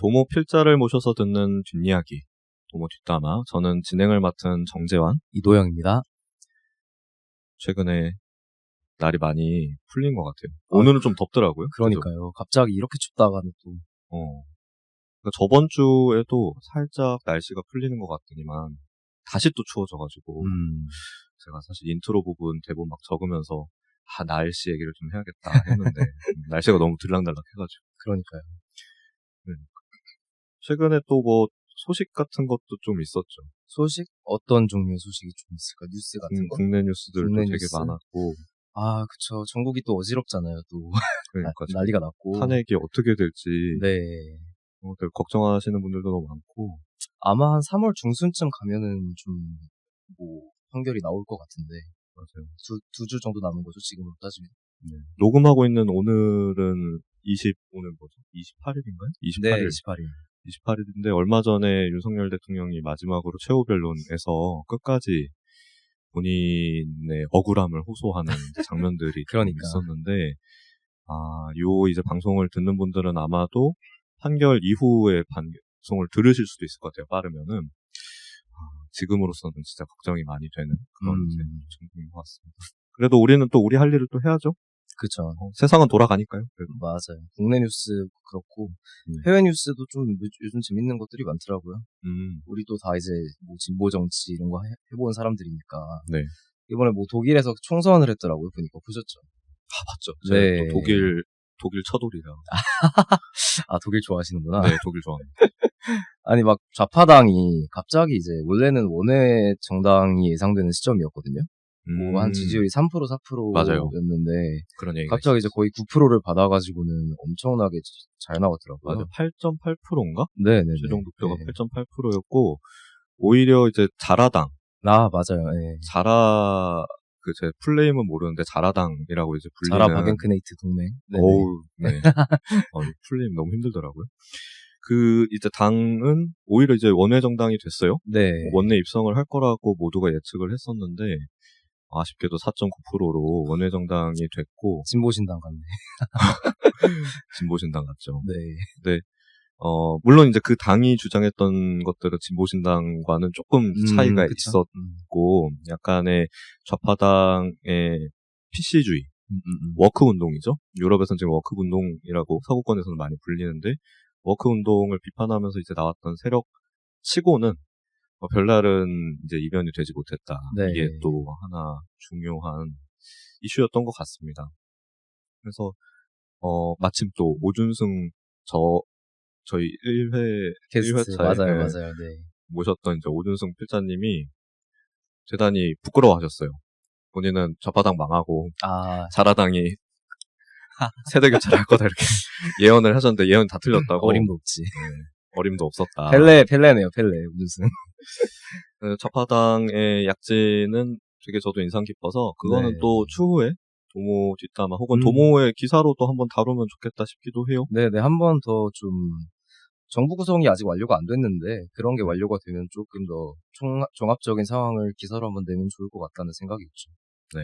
도모 필자를 모셔서 듣는 뒷이야기, 도모 뒷담화. 저는 진행을 맡은 정재환, 이도영입니다. 최근에 날이 많이 풀린 것 같아요. 오늘은 좀 덥더라고요. 그러니까요. 갑자기 이렇게 춥다가는 또. 그러니까 저번 주에도 살짝 날씨가 풀리는 것 같더니만 다시 또 추워져가지고 제가 사실 인트로 부분 대본 막 적으면서 날씨 얘기를 좀 해야겠다 했는데 날씨가 너무 들락날락 해가지고. 그러니까요. 최근에 또 뭐 소식 같은 것도 좀 있었죠. 소식? 어떤 종류의 소식이 좀 있을까? 뉴스 같은 거? 국내 뉴스들도 국내 되게 뉴스? 많았고. 아, 그쵸. 전국이 또 어지럽잖아요, 또. 그러니까 난리가 났고. 탄핵이 어떻게 될지 네. 걱정하시는 분들도 너무 많고. 아마 한 3월 중순쯤 가면은 좀, 판결이 나올 것 같은데. 맞아요. 두 주 정도 남은 거죠, 지금으로 따지면. 네. 녹음하고 있는 오늘은 오늘 뭐죠? 28일인가요? 28일. 네, 28일. 28일인데 얼마 전에 윤석열 대통령이 마지막으로 최후 변론에서 끝까지 본인의 억울함을 호소하는 장면들이 그러니까. 있었는데, 요 이제 방송을 듣는 분들은 아마도 판결 이후에 방송을 들으실 수도 있을 것 같아요. 빠르면은. 지금으로서는 진짜 걱정이 많이 되는 그런 정도인 것 같습니다. 그래도 우리는 또 우리 할 일을 또 해야죠. 그쵸. 세상은 돌아가니까요. 그래도. 맞아요. 국내 뉴스 그렇고 해외 뉴스도 좀 요즘 재밌는 것들이 많더라고요. 우리도 다 이제 진보 정치 이런 거 해본 사람들이니까. 네. 이번에 독일에서 총선을 했더라고요. 보니까 보셨죠? 봤죠. 네. 또 독일 처돌이라. 독일 좋아하시는구나. 네, 독일 좋아합니다. 아니 막 좌파당이 갑자기 이제 원래는 원외 정당이 예상되는 시점이었거든요. 한 지지율이 3% 4%였는데 그런 얘기가 갑자기 이제 거의 9%를 받아가지고는 엄청나게 잘 나왔더라고요. 맞아요. 8.8%인가? 네네. 최종 득표가 8.8%였고 오히려 이제 자라당. 맞아요. 네. 제 플레임은 모르는데 자라당이라고 이제 불리는. 자라 바겐크네이트 동맹. 어우, 네. 플레임 너무 힘들더라고요. 이제 당은 오히려 이제 원외 정당이 됐어요. 네. 원내 입성을 할 거라고 모두가 예측을 했었는데 아쉽게도 4.9%로 원외 정당이 됐고. 진보신당 같네. 진보신당 같죠. 네. 네. 물론 이제 그 당이 주장했던 것들은 진보신당과는 조금 차이가 있었고, 약간의 좌파당의 PC주의, 워크 운동이죠. 유럽에서는 지금 워크 운동이라고 서구권에서는 많이 불리는데, 워크 운동을 비판하면서 이제 나왔던 세력 치고는 별다른 이제 이변이 되지 못했다. 네. 이게 또 하나 중요한 이슈였던 것 같습니다. 그래서 마침 또 오준승 저희 1회 게스트 1회차에 맞아요. 네. 모셨던 이제 오준승 필자님이 대단히 부끄러워하셨어요. 본인은 좌파당 망하고 자라당이 세대 교체를 할 거다 이렇게 예언을 하셨는데 예언 다 틀렸다고. 어림도 없지. 네, 어림도 없었다. 펠레네요, 오준승. 좌파당의 약진은 되게 저도 인상 깊어서 그거는 네. 또 추후에 도모 뒷담화 혹은 도모의 기사로 또 한번 다루면 좋겠다 싶기도 해요. 네네, 한 번 더 좀 정부 구성이 아직 완료가 안 됐는데 그런 게 완료가 되면 조금 더 종합적인 상황을 기사로 한번 내면 좋을 것 같다는 생각이 있죠. 네,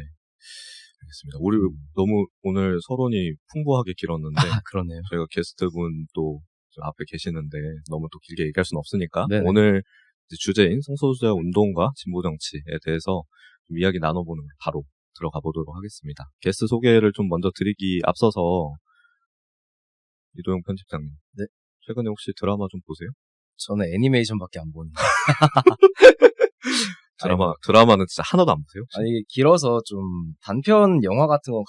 알겠습니다. 우리 너무 오늘 서론이 풍부하게 길었는데 그러네요. 저희가 게스트분 또 앞에 계시는데 너무 또 길게 얘기할 수는 없으니까 네네. 오늘 이제 주제인 성소수자 운동과 진보 정치에 대해서 좀 이야기 나눠보는 바로 들어가 보도록 하겠습니다. 게스트 소개를 좀 먼저 드리기 앞서서 이도영 편집장님. 네. 최근에 혹시 드라마 좀 보세요? 저는 애니메이션밖에 안 보는데. 드라마는 진짜 하나도 안 보세요? 혹시? 아니, 길어서 좀 단편 영화 같은 건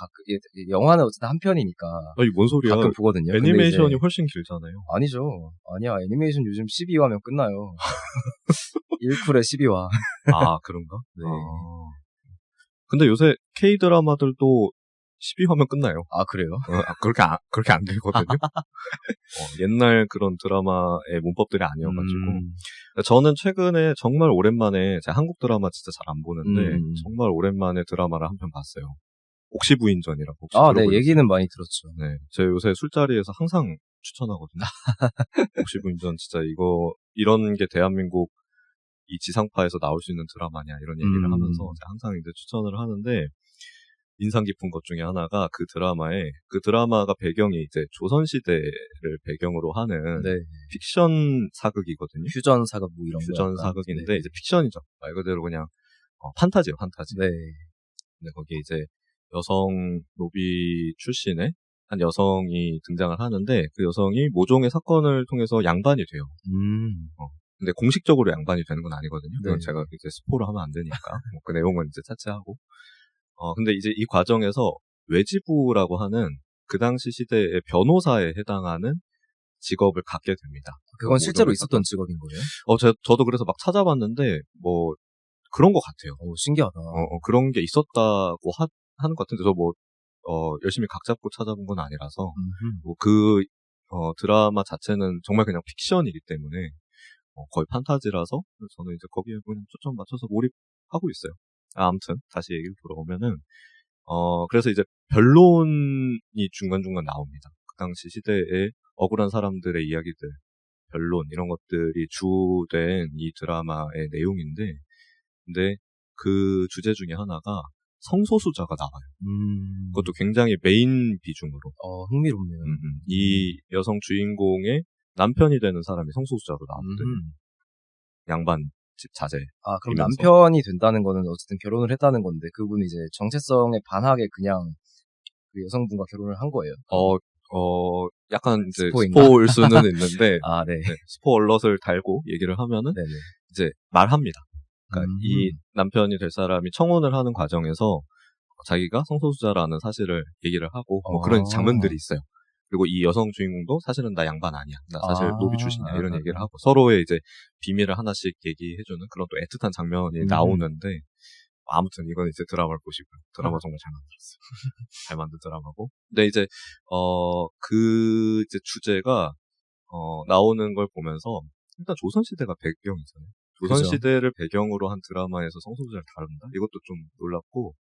영화는 어쨌든 한 편이니까. 아니, 뭔 소리야. 가끔 보거든요. 애니메이션이 훨씬 길잖아요. 아니죠. 아니야, 애니메이션 요즘 12화면 끝나요. 1쿨에 12화. 그런가? 네. 근데 요새 K-드라마들도 12화면 끝나요. 그래요? 그렇게 안 길거든요. 옛날 그런 드라마의 문법들이 아니어가지고. 저는 최근에 정말 오랜만에, 제가 한국 드라마 진짜 잘 안 보는데, 정말 오랜만에 드라마를 한 편 봤어요. 옥시부인전이라고 혹시 들어보셨어요? 네, 얘기는 많이 들었죠. 네. 제가 요새 술자리에서 항상 추천하거든요. 옥시부인전 진짜 이런 게 대한민국 이 지상파에서 나올 수 있는 드라마냐, 이런 얘기를 하면서 제가 항상 이제 추천을 하는데, 인상 깊은 것 중에 하나가 그 드라마가 배경이 이제 조선시대를 배경으로 하는 네. 픽션 사극이거든요. 퓨전 사극 뭐 이런 거. 퓨전 사극인데, 네. 이제 픽션이죠. 말 그대로 그냥, 판타지요, 판타지. 네. 근데 거기에 이제 여성 노비 출신의 한 여성이 등장을 하는데, 그 여성이 모종의 사건을 통해서 양반이 돼요. 근데 공식적으로 양반이 되는 건 아니거든요. 그건 네. 제가 이제 스포를 하면 안 되니까. 뭐 그 내용은 이제 차치하고. 근데 이제 이 과정에서 외지부라고 하는 그 당시 시대의 변호사에 해당하는 직업을 갖게 됩니다. 그건 실제로 있었던 직업인 거예요? 저도 그래서 막 찾아봤는데, 뭐, 그런 것 같아요. 신기하다. 그런 게 있었다고 하는 것 같은데, 열심히 각 잡고 찾아본 건 아니라서, 뭐 드라마 자체는 정말 그냥 픽션이기 때문에, 거의 판타지라서, 저는 이제 거기에 그냥 초점 맞춰서 몰입하고 있어요. 아무튼, 다시 얘기를 돌아오면은, 그래서 이제 변론이 중간중간 나옵니다. 그 당시 시대에 억울한 사람들의 이야기들, 변론, 이런 것들이 주된 이 드라마의 내용인데, 근데 그 주제 중에 하나가 성소수자가 나와요. 그것도 굉장히 메인 비중으로. 흥미롭네요. 이 여성 주인공의 남편이 되는 사람이 성소수자로 나오거든요. 양반 집 자제. 그럼 남편이 된다는 거는 어쨌든 결혼을 했다는 건데, 그분이 이제 정체성에 반하게 그냥 그 여성분과 결혼을 한 거예요? 약간 이제 스포일 수는 있는데, 네. 네, 스포 얼럿을 달고 얘기를 하면은, 네네. 이제 말합니다. 그러니까 이 남편이 될 사람이 청혼을 하는 과정에서 자기가 성소수자라는 사실을 얘기를 하고, 뭐 그런 장면들이 있어요. 그리고 이 여성 주인공도 사실은 나 양반 아니야. 나 사실 노비 출신이야. 이런 얘기를 하고, 서로의 이제 비밀을 하나씩 얘기해주는 그런 또 애틋한 장면이 나오는데, 아무튼 이건 이제 드라마를 보시고요. 드라마 정말 잘 만들었어요. 잘 만든 드라마고. 근데 이제 그 이제 주제가 나오는 걸 보면서, 일단 조선시대가 배경이잖아요. 조선시대를 배경으로 한 드라마에서 성소수자를 다룬다? 이것도 좀 놀랍고,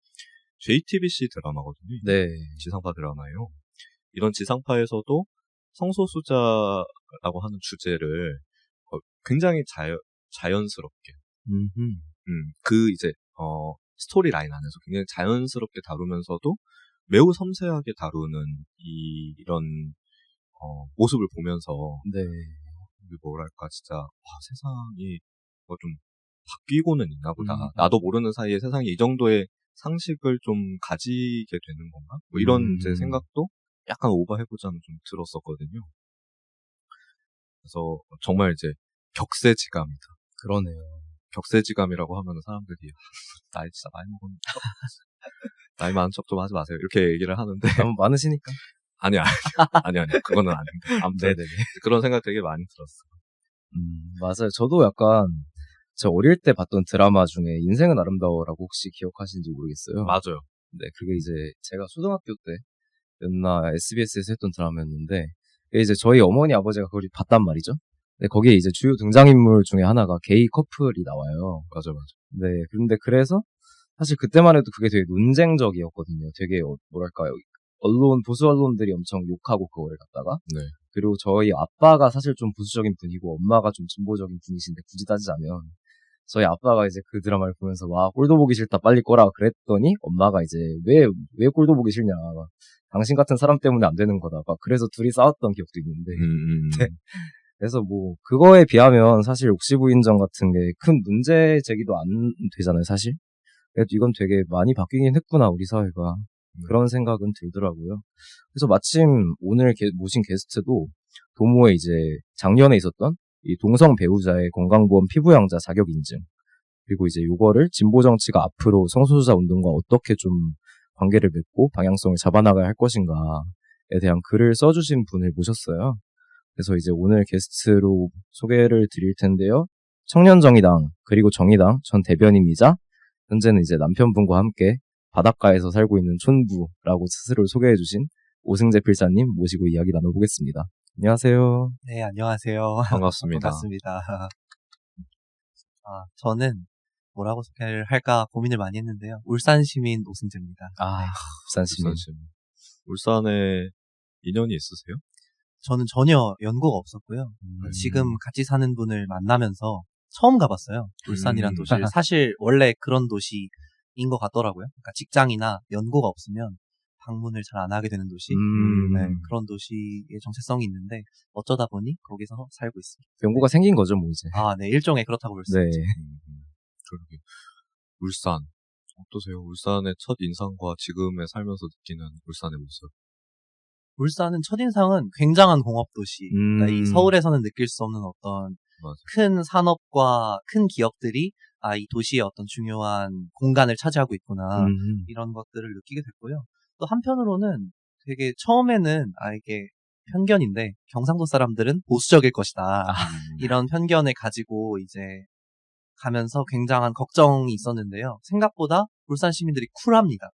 JTBC 드라마거든요. 네. 지상파 드라마예요. 이런 지상파에서도 성소수자라고 하는 주제를 굉장히 자연스럽게, 그 이제 스토리 라인 안에서 굉장히 자연스럽게 다루면서도 매우 섬세하게 다루는 이런 모습을 보면서, 네. 뭐랄까, 진짜 세상이 좀 바뀌고는 있나 보다. 나도 모르는 사이에 세상이 이 정도의 상식을 좀 가지게 되는 건가? 뭐 이런 이제 생각도 약간 오버해보자는 좀 들었었거든요. 그래서 정말 이제 격세지감이다. 그러네요. 격세지감이라고 하면 사람들이 나이 진짜 많이 먹었는데 나이 많은 척 좀 하지 마세요. 이렇게 얘기를 하는데 너무 많으시니까. 아니요. 그거는 아닌데. 아무튼 네네네. 그런 생각 되게 많이 들었어요. 맞아요. 저도 약간 저 어릴 때 봤던 드라마 중에 인생은 아름다워라고 혹시 기억하시는지 모르겠어요. 맞아요. 네, 그게 이제 제가 초등학교 때였나 SBS에서 했던 드라마였는데, 이제 저희 어머니 아버지가 그걸 봤단 말이죠. 네, 거기에 이제 주요 등장인물 중에 하나가 게이 커플이 나와요. 맞아. 네, 그런데 그래서 사실 그때만 해도 그게 되게 논쟁적이었거든요. 되게 뭐랄까요, 보수 언론들이 엄청 욕하고 그거를 갖다가. 네. 그리고 저희 아빠가 사실 좀 보수적인 분이고 엄마가 좀 진보적인 분이신데, 굳이 따지자면 저희 아빠가 이제 그 드라마를 보면서 꼴도 보기 싫다, 빨리 꺼라 그랬더니, 엄마가 이제 왜 꼴도 보기 싫냐, 당신 같은 사람 때문에 안 되는 거다, 그래서 둘이 싸웠던 기억도 있는데. 네. 그래서 뭐 그거에 비하면 사실 옥시부인정 같은 게 큰 문제 제기도 안 되잖아요, 사실. 그래도 이건 되게 많이 바뀌긴 했구나, 우리 사회가. 그런 생각은 들더라고요. 그래서 마침 오늘 모신 게스트도 도모에 이제 작년에 있었던 이 동성 배우자의 건강보험 피부양자 자격 인증, 그리고 이제 요거를 진보 정치가 앞으로 성소수자 운동과 어떻게 좀 관계를 맺고 방향성을 잡아나가야 할 것인가에 대한 글을 써주신 분을 모셨어요. 그래서 이제 오늘 게스트로 소개를 드릴 텐데요. 청년정의당 그리고 정의당 전 대변인이자 현재는 이제 남편분과 함께 바닷가에서 살고 있는 촌부라고 스스로를 소개해주신 오승재 필사님 모시고 이야기 나눠보겠습니다. 안녕하세요. 네, 안녕하세요. 반갑습니다. 반갑습니다. 저는 뭐라고 소개를 할까 고민을 많이 했는데요. 울산 시민 오승재입니다. 울산 시민. 울산에 인연이 있으세요? 저는 전혀 연고가 없었고요. 지금 같이 사는 분을 만나면서 처음 가봤어요. 울산이란 도시를. 사실 원래 그런 도시 것 같더라고요. 그러니까 직장이나 연고가 없으면 방문을 잘 안 하게 되는 도시, 네, 그런 도시의 정체성이 있는데 어쩌다 보니 거기서 살고 있습니다. 연고가 생긴 거죠, 뭐 이제. 네, 일종의 그렇다고 볼 수 네. 있죠. 그러게. 울산. 어떠세요? 울산의 첫 인상과 지금에 살면서 느끼는 울산의 모습. 울산은 첫인상은 굉장한 공업도시. 그러니까 이 서울에서는 느낄 수 없는 어떤 맞아. 큰 산업과 큰 기업들이 이 도시의 어떤 중요한 공간을 차지하고 있구나. 이런 것들을 느끼게 됐고요. 또 한편으로는 되게 처음에는 이게 편견인데 경상도 사람들은 보수적일 것이다. 이런 편견을 가지고 이제 가면서 굉장한 걱정이 있었는데요. 생각보다 울산 시민들이 쿨합니다.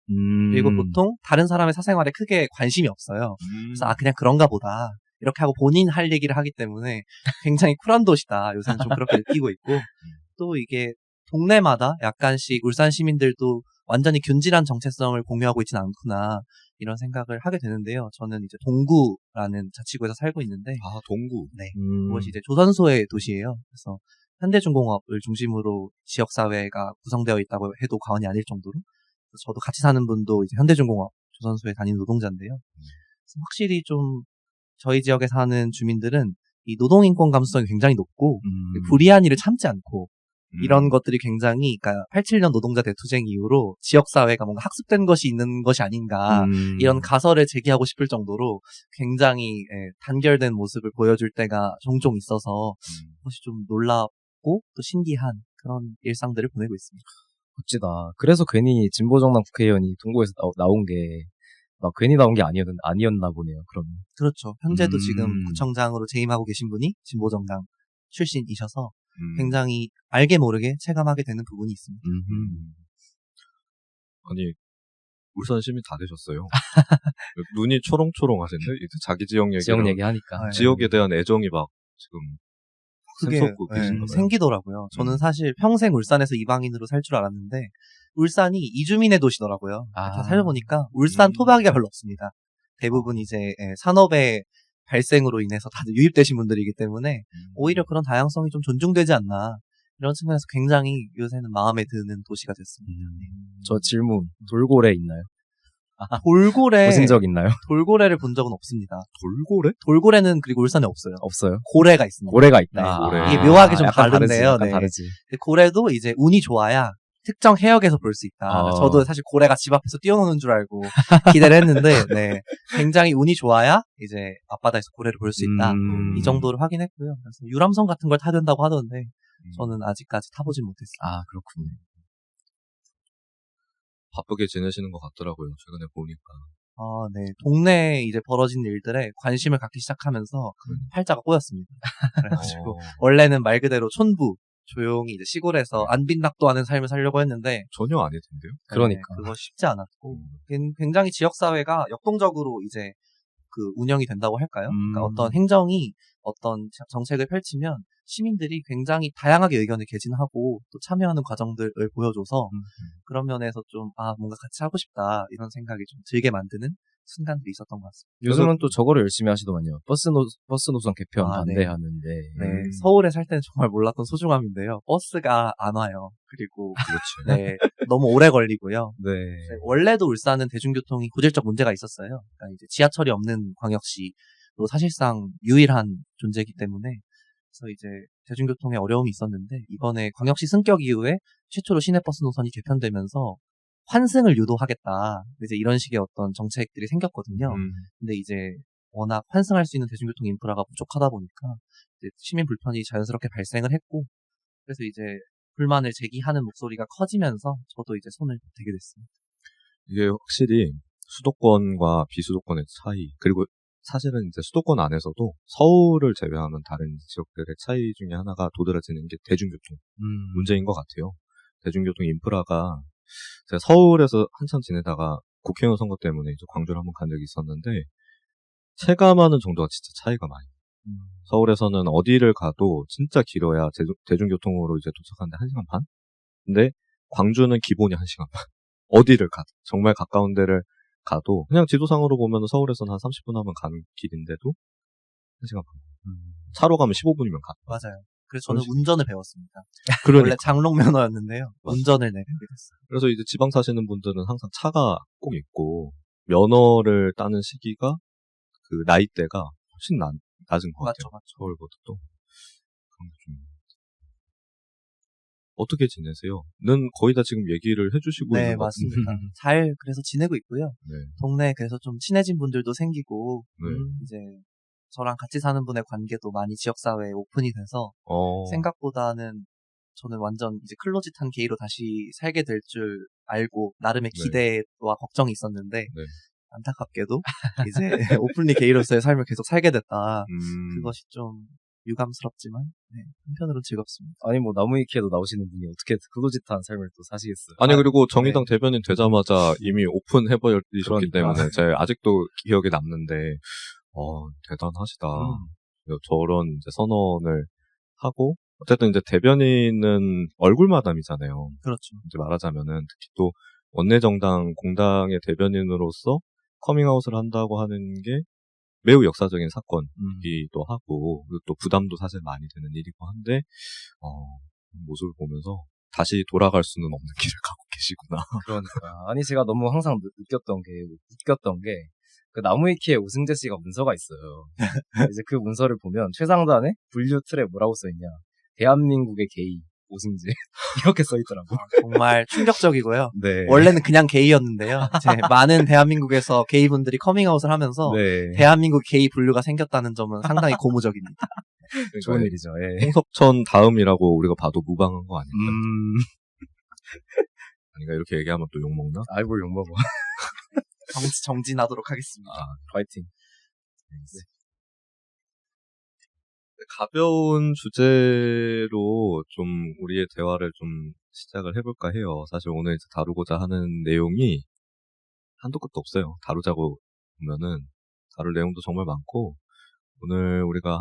그리고 보통 다른 사람의 사생활에 크게 관심이 없어요. 그래서 그냥 그런가 보다. 이렇게 하고 본인 할 얘기를 하기 때문에 굉장히 쿨한 도시다. 요새는 좀 그렇게 느끼고 있고 또 이게 동네마다 약간씩 울산 시민들도 완전히 균질한 정체성을 공유하고 있지는 않구나 이런 생각을 하게 되는데요. 저는 이제 동구라는 자치구에서 살고 있는데 동구. 네, 그것이 이제 조선소의 도시예요. 그래서 현대중공업을 중심으로 지역사회가 구성되어 있다고 해도 과언이 아닐 정도로 저도 같이 사는 분도 이제 현대중공업 조선소에 다니는 노동자인데요. 확실히 좀 저희 지역에 사는 주민들은 이 노동인권 감수성이 굉장히 높고 불이한 일을 참지 않고 이런 것들이 굉장히 그러니까 87년 노동자 대투쟁 이후로 지역사회가 뭔가 학습된 것이 있는 것이 아닌가 이런 가설을 제기하고 싶을 정도로 굉장히 단결된 모습을 보여줄 때가 종종 있어서 그것이 좀 놀랍고 또 신기한 그런 일상들을 보내고 있습니다. 멋지다. 그래서 괜히 진보정당 국회의원이 동구에서 나온 게 막 괜히 나온 게 아니었나 보네요. 그러면. 그렇죠. 현재도 지금 구청장으로 재임하고 계신 분이 진보정당 출신이셔서 굉장히 알게 모르게 체감하게 되는 부분이 있습니다. 아니 울산 시민 다 되셨어요. 눈이 초롱초롱하신데 이제 자기 지역 얘기하니까 지역에 대한 애정이 막 지금 샘솟고 계신가 봐요. 생기더라고요. 저는 사실 평생 울산에서 이방인으로 살 줄 알았는데 울산이 이주민의 도시더라고요. 살아보니까 울산 토박이가 별로 없습니다. 대부분 이제 산업의 발생으로 인해서 다들 유입되신 분들이기 때문에 오히려 그런 다양성이 좀 존중되지 않나 이런 측면에서 굉장히 요새는 마음에 드는 도시가 됐습니다. 저 질문, 돌고래 있나요? 돌고래 보신 적 있나요? 돌고래를 본 적은 없습니다. 돌고래? 돌고래는 그리고 울산에 없어요. 없어요? 고래가 있습니다. 고래가 있다. 네. 고래. 이게 묘하게 좀 약간 다른데요. 다르지. 다르지. 근데 고래도 이제 운이 좋아야 특정 해역에서 볼 수 있다. 저도 사실 고래가 집 앞에서 뛰어노는 줄 알고 기대를 했는데, 네. 굉장히 운이 좋아야 이제 앞바다에서 고래를 볼 수 있다. 이 정도를 확인했고요. 그래서 유람선 같은 걸 타야 된다고 하던데, 저는 아직까지 타보진 못했어요. 그렇군요. 바쁘게 지내시는 것 같더라고요. 최근에 보니까. 네. 동네에 이제 벌어진 일들에 관심을 갖기 시작하면서 팔자가 꼬였습니다. 그래가지고, 원래는 말 그대로 촌부, 조용히 이제 시골에서 안빈낙도 하는 삶을 살려고 했는데 전혀 아니던데요? 그러니까 그거 쉽지 않았고 굉장히 지역사회가 역동적으로 이제 그 운영이 된다고 할까요? 그러니까 어떤 행정이 어떤 정책을 펼치면 시민들이 굉장히 다양하게 의견을 개진하고 또 참여하는 과정들을 보여줘서 그런 면에서 좀 뭔가 같이 하고 싶다 이런 생각이 좀 들게 만드는 순간들이 있었던 것 같습니다. 요즘은 또 저거를 열심히 하시더만요. 버스 노선 개편 반대하는데. 네. 서울에 살 때는 정말 몰랐던 소중함인데요. 버스가 안 와요. 그리고 네, 너무 오래 걸리고요. 네. 원래도 울산은 대중교통이 고질적 문제가 있었어요. 그러니까 이제 지하철이 없는 광역시로 사실상 유일한 존재이기 때문에 그래서 이제 대중교통에 어려움이 있었는데 이번에 광역시 승격 이후에 최초로 시내버스 노선이 개편되면서 환승을 유도하겠다. 이제 이런 식의 어떤 정책들이 생겼거든요. 근데 이제 워낙 환승할 수 있는 대중교통 인프라가 부족하다 보니까 이제 시민 불편이 자연스럽게 발생을 했고, 그래서 이제 불만을 제기하는 목소리가 커지면서 저도 이제 손을 대게 됐습니다. 이게 확실히 수도권과 비수도권의 차이, 그리고 사실은 이제 수도권 안에서도 서울을 제외하는 다른 지역들의 차이 중에 하나가 도드라지는 게 대중교통 문제인 것 같아요. 대중교통 인프라가 제가 서울에서 한참 지내다가 국회의원 선거 때문에 이제 광주를 한번 간 적이 있었는데 체감하는 정도가 진짜 차이가 많이. 서울에서는 어디를 가도 진짜 길어야 대중교통으로 이제 도착하는데 1시간 반? 근데 광주는 기본이 1시간 반. 어디를 가도 정말 가까운 데를 가도 그냥 지도상으로 보면 서울에서는 한 30분 하면 가는 길인데도 1시간 반. 차로 가면 15분이면 가. 맞아요. 그래서 저는 운전을 배웠습니다. 그러니까. 원래 장롱 면허였는데요. 운전을 내배우게 됐어요. 그래서 이제 지방 사시는 분들은 항상 차가 꼭 있고 면허를 따는 시기가 그 나이대가 훨씬 낮은 것 같아요. 맞죠. 서울보다 또. 그런 게 좀. 어떻게 지내세요? 는 거의 다 지금 얘기를 해주시고 네, 있는 것 맞습니다. 같은데. 잘 그래서 지내고 있고요. 네. 동네에 그래서 좀 친해진 분들도 생기고 네. 이제 저랑 같이 사는 분의 관계도 많이 지역사회에 오픈이 돼서 생각보다는 저는 완전 이제 클로짓한 게이로 다시 살게 될 줄 알고 나름의 네. 기대와 걱정이 있었는데 네. 안타깝게도 이제 오픈리 게이로서의 삶을 계속 살게 됐다. 그것이 좀 유감스럽지만 한편으로는 즐겁습니다. 아니 뭐 나무위키에도 나오시는 분이 어떻게 클로짓한 삶을 또 사시겠어요? 아니 그리고 정의당 대변인 되자마자 이미 오픈해버리셨기 그러니까. 때문에 제가 아직도 기억에 남는데 대단하시다. 저런 이제 선언을 하고 어쨌든 이제 대변인은 얼굴 마담이잖아요. 그렇죠. 이제 말하자면은 특히 또 원내정당 공당의 대변인으로서 커밍아웃을 한다고 하는 게 매우 역사적인 사건이기도 하고 그리고 또 부담도 사실 많이 되는 일이고 한데 모습을 보면서 다시 돌아갈 수는 없는 길을 가고 계시구나. 그러니까 아니 제가 너무 항상 웃겼던 게 그 나무위키에 오승재 씨가 문서가 있어요. 이제 그 문서를 보면 최상단에 분류 틀에 뭐라고 써있냐 대한민국의 게이 오승재 이렇게 써있더라고. 정말 충격적이고요. 네. 원래는 그냥 게이였는데요. 이제 많은 대한민국에서 게이분들이 커밍아웃을 하면서 네. 대한민국 게이 분류가 생겼다는 점은 상당히 고무적입니다. 좋은 일이죠. 예. 홍석천 다음이라고 우리가 봐도 무방한 거 아닙니까? 아니가 이렇게 얘기하면 또 욕먹나? 아이 뭘 욕먹어. 정진하도록 하겠습니다. 파이팅. 네. 가벼운 주제로 좀 우리의 대화를 좀 시작을 해볼까 해요. 사실 오늘 이제 다루고자 하는 내용이 한도 끝도 없어요. 다루자고 보면은 다룰 내용도 정말 많고 오늘 우리가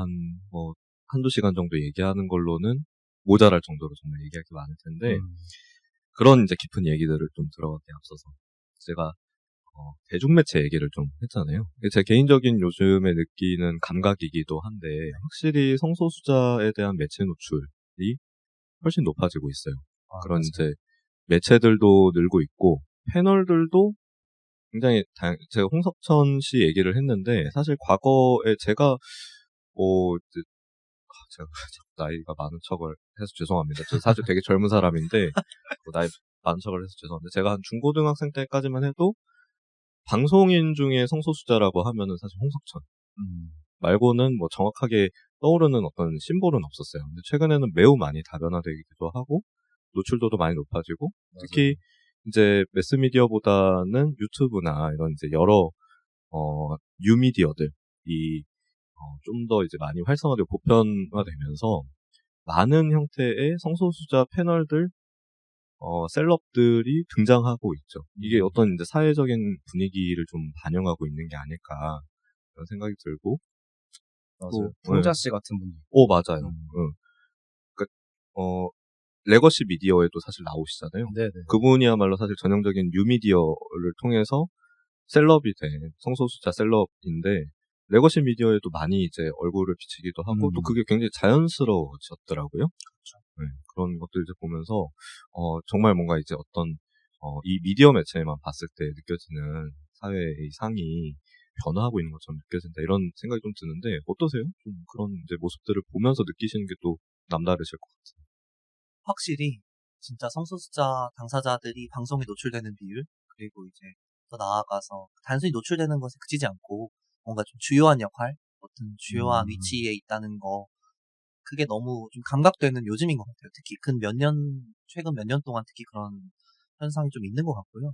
한두 시간 정도 얘기하는 걸로는 모자랄 정도로 정말 얘기할 게 많을 텐데 그런 이제 깊은 얘기들을 좀 들어가기에 앞서서 제가 대중매체 얘기를 좀 했잖아요. 제 개인적인 요즘에 느끼는 감각이기도 한데 확실히 성소수자에 대한 매체 노출이 훨씬 높아지고 있어요. 그런 맞아요. 이제 매체들도 늘고 있고 패널들도 굉장히 제가 홍석천 씨 얘기를 했는데 사실 과거에 제가 제가 나이가 많은 척을 해서 죄송합니다. 저 사실 되게 젊은 사람인데 나이 많은 척을 해서 죄송한데 제가 한 중고등학생 때까지만 해도 방송인 중에 성소수자라고 하면은 사실 홍석천 말고는 뭐 정확하게 떠오르는 어떤 심볼은 없었어요. 근데 최근에는 매우 많이 다변화되기도 하고 노출도도 많이 높아지고 특히 이제 매스미디어보다는 유튜브나 이런 이제 여러 뉴미디어들이 좀 더 이제 많이 활성화되고 보편화되면서 많은 형태의 성소수자 패널들 셀럽들이 등장하고 있죠. 이게 어떤 이제 사회적인 분위기를 좀 반영하고 있는 게 아닐까 그런 생각이 들고. 맞아요. 풍자 씨 같은 분이. 맞아요. 그러니까 레거시 미디어에도 사실 나오시잖아요. 네네. 그분이야말로 사실 전형적인 뉴미디어를 통해서 셀럽이 된 성소수자 셀럽인데 레거시 미디어에도 많이 이제 얼굴을 비치기도 하고 또 그게 굉장히 자연스러워졌더라고요. 그렇죠. 네, 그런 것들 이제 보면서 정말 뭔가 이제 어떤 이 미디어 매체만 봤을 때 느껴지는 사회의 상이 변화하고 있는 것처럼 느껴진다 이런 생각이 좀 드는데 어떠세요? 좀 그런 이제 모습들을 보면서 느끼시는 게 또 남다르실 것 같아요. 확실히 진짜 성소수자 당사자들이 방송에 노출되는 비율 그리고 이제 더 나아가서 단순히 노출되는 것에 그치지 않고 뭔가 좀 주요한 역할, 어떤 주요한 위치에 있다는 거 그게 너무 좀 감각되는 요즘인 것 같아요. 특히 최근 몇 년 동안 특히 그런 현상이 좀 있는 것 같고요.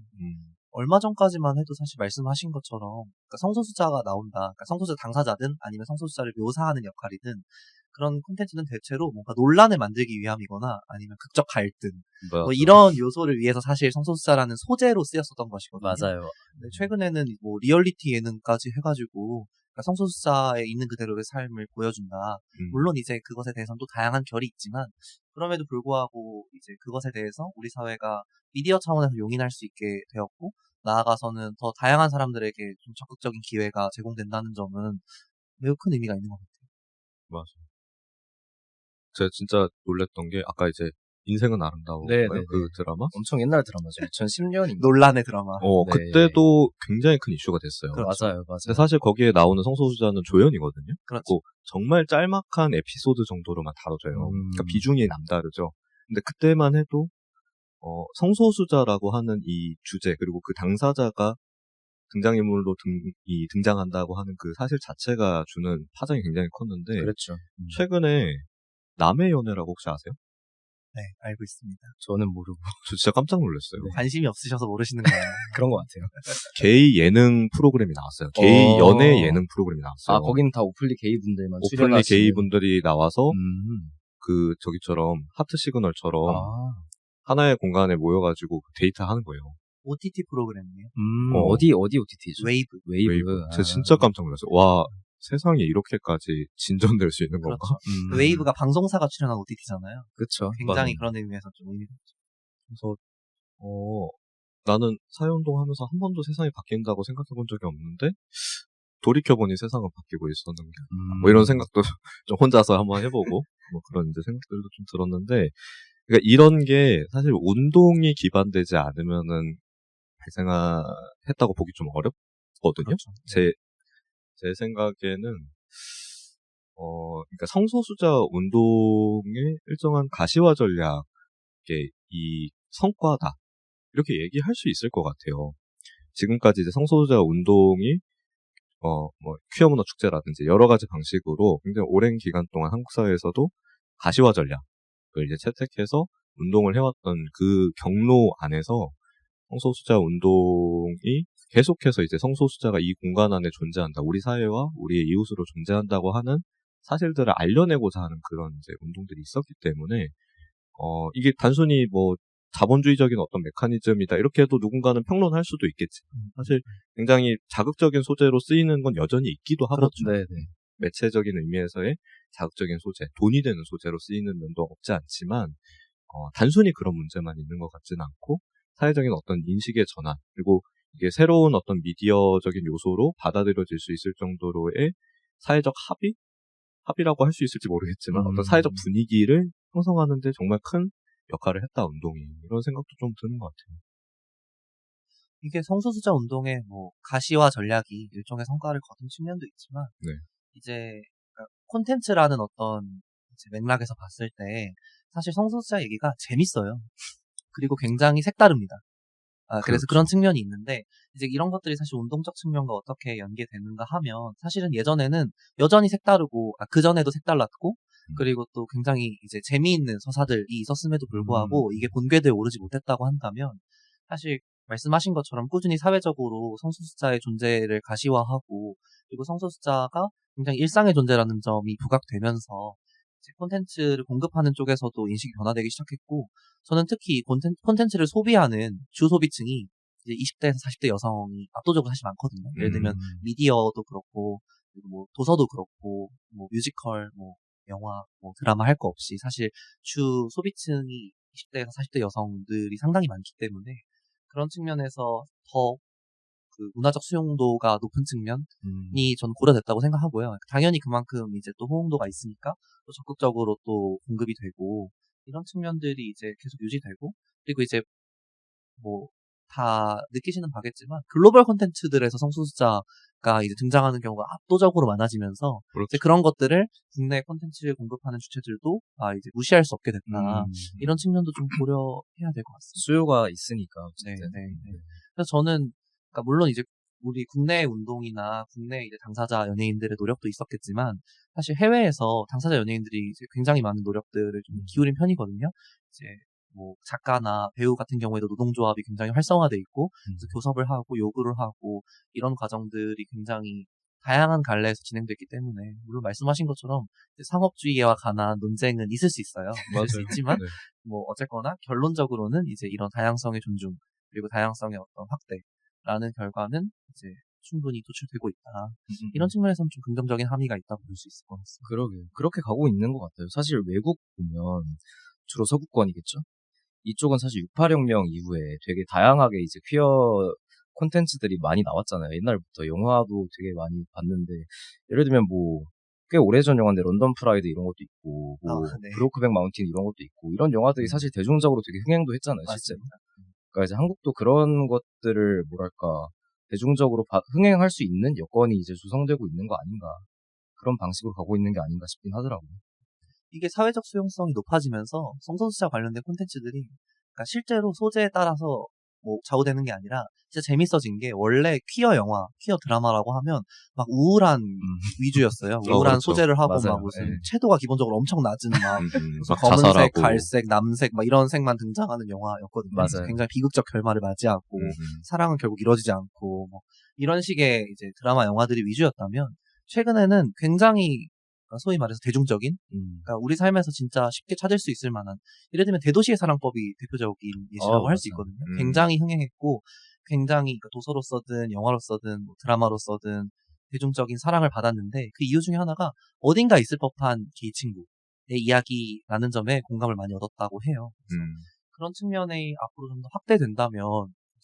얼마 전까지만 해도 사실 말씀하신 것처럼 그러니까 성소수자가 나온다. 그러니까 성소수자 당사자든 아니면 성소수자를 묘사하는 역할이든 그런 콘텐츠는 대체로 뭔가 논란을 만들기 위함이거나 아니면 극적 갈등 뭐 이런 요소를 위해서 사실 성소수자라는 소재로 쓰였었던 것이거든요. 맞아요. 근데 최근에는 뭐 리얼리티 예능까지 해가지고 그러니까 성소수자에 있는 그대로의 삶을 보여준다. 물론 이제 그것에 대해서는 또 다양한 결이 있지만 그럼에도 불구하고 이제 그것에 대해서 우리 사회가 미디어 차원에서 용인할 수 있게 되었고 나아가서는 더 다양한 사람들에게 좀 적극적인 기회가 제공된다는 점은 매우 큰 의미가 있는 것 같아요. 맞아요. 제가 진짜 놀랬던 게 아까 이제 인생은 아름다워 네, 그 드라마 엄청 옛날 드라마죠. 2010년인가 논란의 드라마. 네. 그때도 굉장히 큰 이슈가 됐어요. 그렇죠. 맞아요. 근데 사실 거기에 나오는 성소수자는 조연이거든요. 그렇죠. 정말 짤막한 에피소드 정도로만 다뤄져요. 그러니까 비중이 남다르죠. 근데 그때만 해도 성소수자라고 하는 이 주제 그리고 그 당사자가 등장인물로 등장한다고 하는 그 사실 자체가 주는 파장이 굉장히 컸는데 그렇죠. 최근에 남의 연애라고 혹시 아세요? 네, 알고 있습니다. 저는 모르고 저 진짜 깜짝 놀랐어요. 네. 관심이 없으셔서 모르시는 거예요. 그런 것 같아요. 게이 예능 프로그램이 나왔어요. 게이 연애 예능 프로그램이 나왔어요. 아, 거긴 다 오플리 게이 분들만 오픈리 출연하시는. 게이 분들이 나와서 그 저기처럼 하트 시그널처럼 하나의 공간에 모여가지고 데이트하는 거예요. OTT 프로그램이에요. 어디 OTT죠? 웨이브. 제가 진짜 깜짝 놀랐어요. 와, 세상에 이렇게까지 진전될 수 있는 건가? 그렇죠. 웨이브가 방송사가 출연한 OTT잖아요. 그렇죠. 굉장히 맞아요. 그런 의미에서 좀 의미가 있죠. 그래서 나는 사회운동 하면서 한 번도 세상이 바뀐다고 생각해 본 적이 없는데 돌이켜보니 세상은 바뀌고 있었는 게 뭐 이런 생각도 좀 혼자서 한번 해보고 뭐 그런 이제 생각들도 좀 들었는데 그러니까 이런 게 사실 운동이 기반되지 않으면은 발생했다고 보기 좀 어렵거든요. 그렇죠. 제 생각에는 그러니까 성소수자 운동의 일정한 가시화 전략의 이 성과다 이렇게 얘기할 수 있을 것 같아요. 지금까지 이제 성소수자 운동이 뭐 퀴어 문화 축제라든지 여러 가지 방식으로 굉장히 오랜 기간 동안 한국 사회에서도 가시화 전략을 이제 채택해서 운동을 해왔던 그 경로 안에서 성소수자 운동이 계속해서 이제 성소수자가 이 공간 안에 존재한다. 우리 사회와 우리의 이웃으로 존재한다고 하는 사실들을 알려내고자 하는 그런 이제 운동들이 있었기 때문에, 이게 단순히 뭐 자본주의적인 어떤 메커니즘이다. 이렇게 해도 누군가는 평론할 수도 있겠지. 사실 굉장히 자극적인 소재로 쓰이는 건 여전히 있기도 하거든요. 그렇죠. 네네. 매체적인 의미에서의 자극적인 소재, 돈이 되는 소재로 쓰이는 면도 없지 않지만, 단순히 그런 문제만 있는 것 같지는 않고, 사회적인 어떤 인식의 전환, 그리고 이게 새로운 어떤 미디어적인 요소로 받아들여질 수 있을 정도로의 사회적 합의라고 할 수 있을지 모르겠지만, 어떤 사회적 분위기를 형성하는데 정말 큰 역할을 했다, 운동이. 이런 생각도 좀 드는 것 같아요. 이게 성소수자 운동의 뭐 가시화 전략이 일종의 성과를 거둔 측면도 있지만, 네. 이제 콘텐츠라는 어떤 이제 맥락에서 봤을 때 사실 성소수자 얘기가 재밌어요. 그리고 굉장히 색다릅니다. 그래서 그렇죠. 그런 측면이 있는데, 이제 이런 것들이 사실 운동적 측면과 어떻게 연계되는가 하면, 사실은 예전에는 여전히 색다르고, 그전에도 색달랐고, 그리고 또 굉장히 이제 재미있는 서사들이 있었음에도 불구하고, 이게 본궤도에 오르지 못했다고 한다면, 사실 말씀하신 것처럼 꾸준히 사회적으로 성소수자의 존재를 가시화하고, 그리고 성소수자가 굉장히 일상의 존재라는 점이 부각되면서, 콘텐츠를 공급하는 쪽에서도 인식이 변화되기 시작했고, 저는 특히 콘텐츠를 소비하는 주 소비층이 이제 20대에서 40대 여성이 압도적으로 사실 많거든요. 예를 들면 미디어도 그렇고, 그리고 뭐 도서도 그렇고, 뭐 뮤지컬, 뭐 영화, 뭐 드라마 할 거 없이 사실 주 소비층이 20대에서 40대 여성들이 상당히 많기 때문에 그런 측면에서 더 그 문화적 수용도가 높은 측면이 전 고려됐다고 생각하고요. 당연히 그만큼 이제 또 호응도가 있으니까 또 적극적으로 또 공급이 되고 이런 측면들이 이제 계속 유지되고, 그리고 이제 뭐 다 느끼시는 바겠지만 글로벌 콘텐츠들에서 성소수자가 이제 등장하는 경우가 압도적으로 많아지면서 그렇죠. 이제 그런 것들을 국내 콘텐츠를 공급하는 주체들도 이제 무시할 수 없게 됐다. 이런 측면도 좀 고려해야 될 것 같습니다. 수요가 있으니까. 네. 그래서 저는 그러니까 물론 이제 우리 국내 운동이나 국내 이제 당사자 연예인들의 노력도 있었겠지만 사실 해외에서 당사자 연예인들이 이제 굉장히 많은 노력들을 좀 기울인 편이거든요. 이제 뭐 작가나 배우 같은 경우에도 노동조합이 굉장히 활성화돼 있고 그래서 교섭을 하고 요구를 하고 이런 과정들이 굉장히 다양한 갈래에서 진행됐기 때문에 물론 말씀하신 것처럼 상업주의와 관한 논쟁은 있을 수 있어요. 있을 수 있지만 네. 뭐 어쨌거나 결론적으로는 이제 이런 다양성의 존중 그리고 다양성의 어떤 확대라는 결과는 이제 충분히 도출되고 있다. 이런 측면에서는 좀 긍정적인 함의가 있다고 볼 수 있을 것 같습니다. 그러게요. 그렇게 가고 있는 것 같아요. 사실 외국 보면 주로 서구권이겠죠? 이쪽은 사실 68혁명 이후에 되게 다양하게 이제 퀴어 콘텐츠들이 많이 나왔잖아요. 옛날부터 영화도 되게 많이 봤는데, 예를 들면 뭐, 꽤 오래전 영화인데 런던 프라이드 이런 것도 있고 네. 브로크백 마운틴 이런 것도 있고 이런 영화들이 사실 대중적으로 되게 흥행도 했잖아요. 실제로. 그러니까 이제 한국도 그런 것들을 뭐랄까 대중적으로 흥행할 수 있는 여건이 이제 조성되고 있는 거 아닌가. 그런 방식으로 가고 있는 게 아닌가 싶긴 하더라고요. 이게 사회적 수용성이 높아지면서 성소수자 관련된 콘텐츠들이 그러니까 실제로 소재에 따라서 뭐 좌우되는 게 아니라 진짜 재밌어진 게 원래 퀴어 영화, 퀴어 드라마라고 하면 막 우울한 위주였어요. 우울한 그렇죠. 소재를 하고 맞아요. 막 무슨 채도가 기본적으로 엄청 낮은 막 막 검은색, 자살하고. 갈색, 남색 막 이런 색만 등장하는 영화였거든요. 맞아요. 굉장히 비극적 결말을 맞이하고 사랑은 결국 이루어지지 않고 뭐 이런 식의 이제 드라마 영화들이 위주였다면 최근에는 굉장히 소위 말해서 대중적인 그러니까 우리 삶에서 진짜 쉽게 찾을 수 있을 만한 예를 들면 대도시의 사랑법이 대표적인 예시라고 할 수 있거든요. 굉장히 흥행했고 굉장히 그러니까 도서로서든 영화로서든 뭐 드라마로서든 대중적인 사랑을 받았는데 그 이유 중에 하나가 어딘가 있을 법한 게이 친구의 이야기라는 점에 공감을 많이 얻었다고 해요. 그래서 그런 측면에 앞으로 좀 더 확대된다면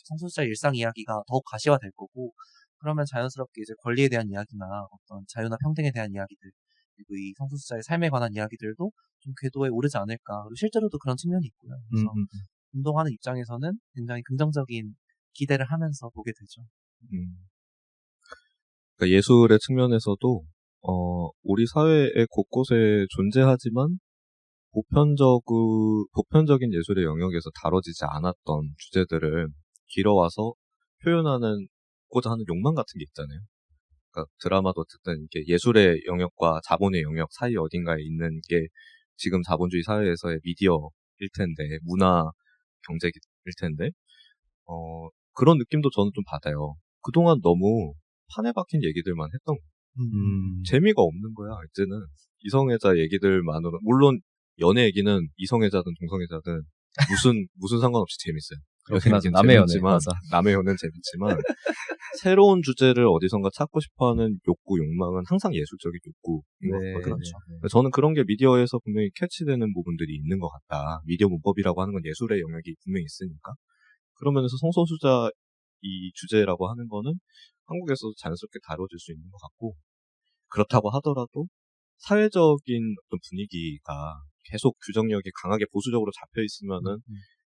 성소수자의 일상 이야기가 더욱 가시화될 거고 그러면 자연스럽게 이제 권리에 대한 이야기나 어떤 자유나 평등에 대한 이야기들 그리고 이 성소수자의 삶에 관한 이야기들도 좀 궤도에 오르지 않을까. 그리고 실제로도 그런 측면이 있고요. 그래서 운동하는 입장에서는 굉장히 긍정적인 기대를 하면서 보게 되죠. 그러니까 예술의 측면에서도 우리 사회의 곳곳에 존재하지만 보편적인 예술의 영역에서 다뤄지지 않았던 주제들을 길어와서 표현하고자 하는 욕망 같은 게 있잖아요. 그러니까 드라마도 어쨌든 이게 예술의 영역과 자본의 영역 사이 어딘가에 있는 게 지금 자본주의 사회에서의 미디어일 텐데, 문화 경제일 텐데, 그런 느낌도 저는 좀 받아요. 그동안 너무 판에 박힌 얘기들만 했던 재미가 없는 거야. 이제는 이성애자 얘기들만으로 물론 연애 얘기는 이성애자든 동성애자든 무슨 상관없이 재밌어요. 그렇긴 하죠. 남의 연애. 맞아. 남의 연애는 재밌지만 새로운 주제를 어디선가 찾고 싶어하는 욕망은 항상 예술적인 욕구인 것 같거든요. 그렇죠. 저는 그런 게 미디어에서 분명히 캐치되는 부분들이 있는 것 같다. 미디어 문법이라고 하는 건 예술의 영역이 분명히 있으니까. 그런 면에서 성소수자 이 주제라고 하는 거는 한국에서도 자연스럽게 다뤄질 수 있는 것 같고 그렇다고 하더라도 사회적인 어떤 분위기가 계속 규정력이 강하게 보수적으로 잡혀 있으면은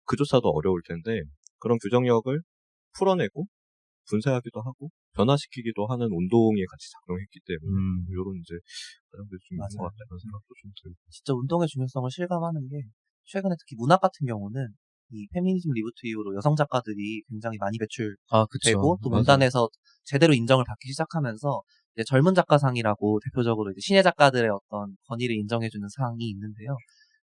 그조차도 어려울 텐데 그런 규정력을 풀어내고 분쇄하기도 하고 변화시키기도 하는 운동에 같이 작용했기 때문에 이런 이제 사람들이 좀 있는 것 같다는 생각도 좀 들고 진짜 운동의 중요성을 실감하는 게 최근에 특히 문학 같은 경우는 이 페미니즘 리부트 이후로 여성 작가들이 굉장히 많이 배출되고 또 문단에서 제대로 인정을 받기 시작하면서 이제 젊은 작가상이라고 대표적으로 이제 신예 작가들의 어떤 권위를 인정해주는 상이 있는데요.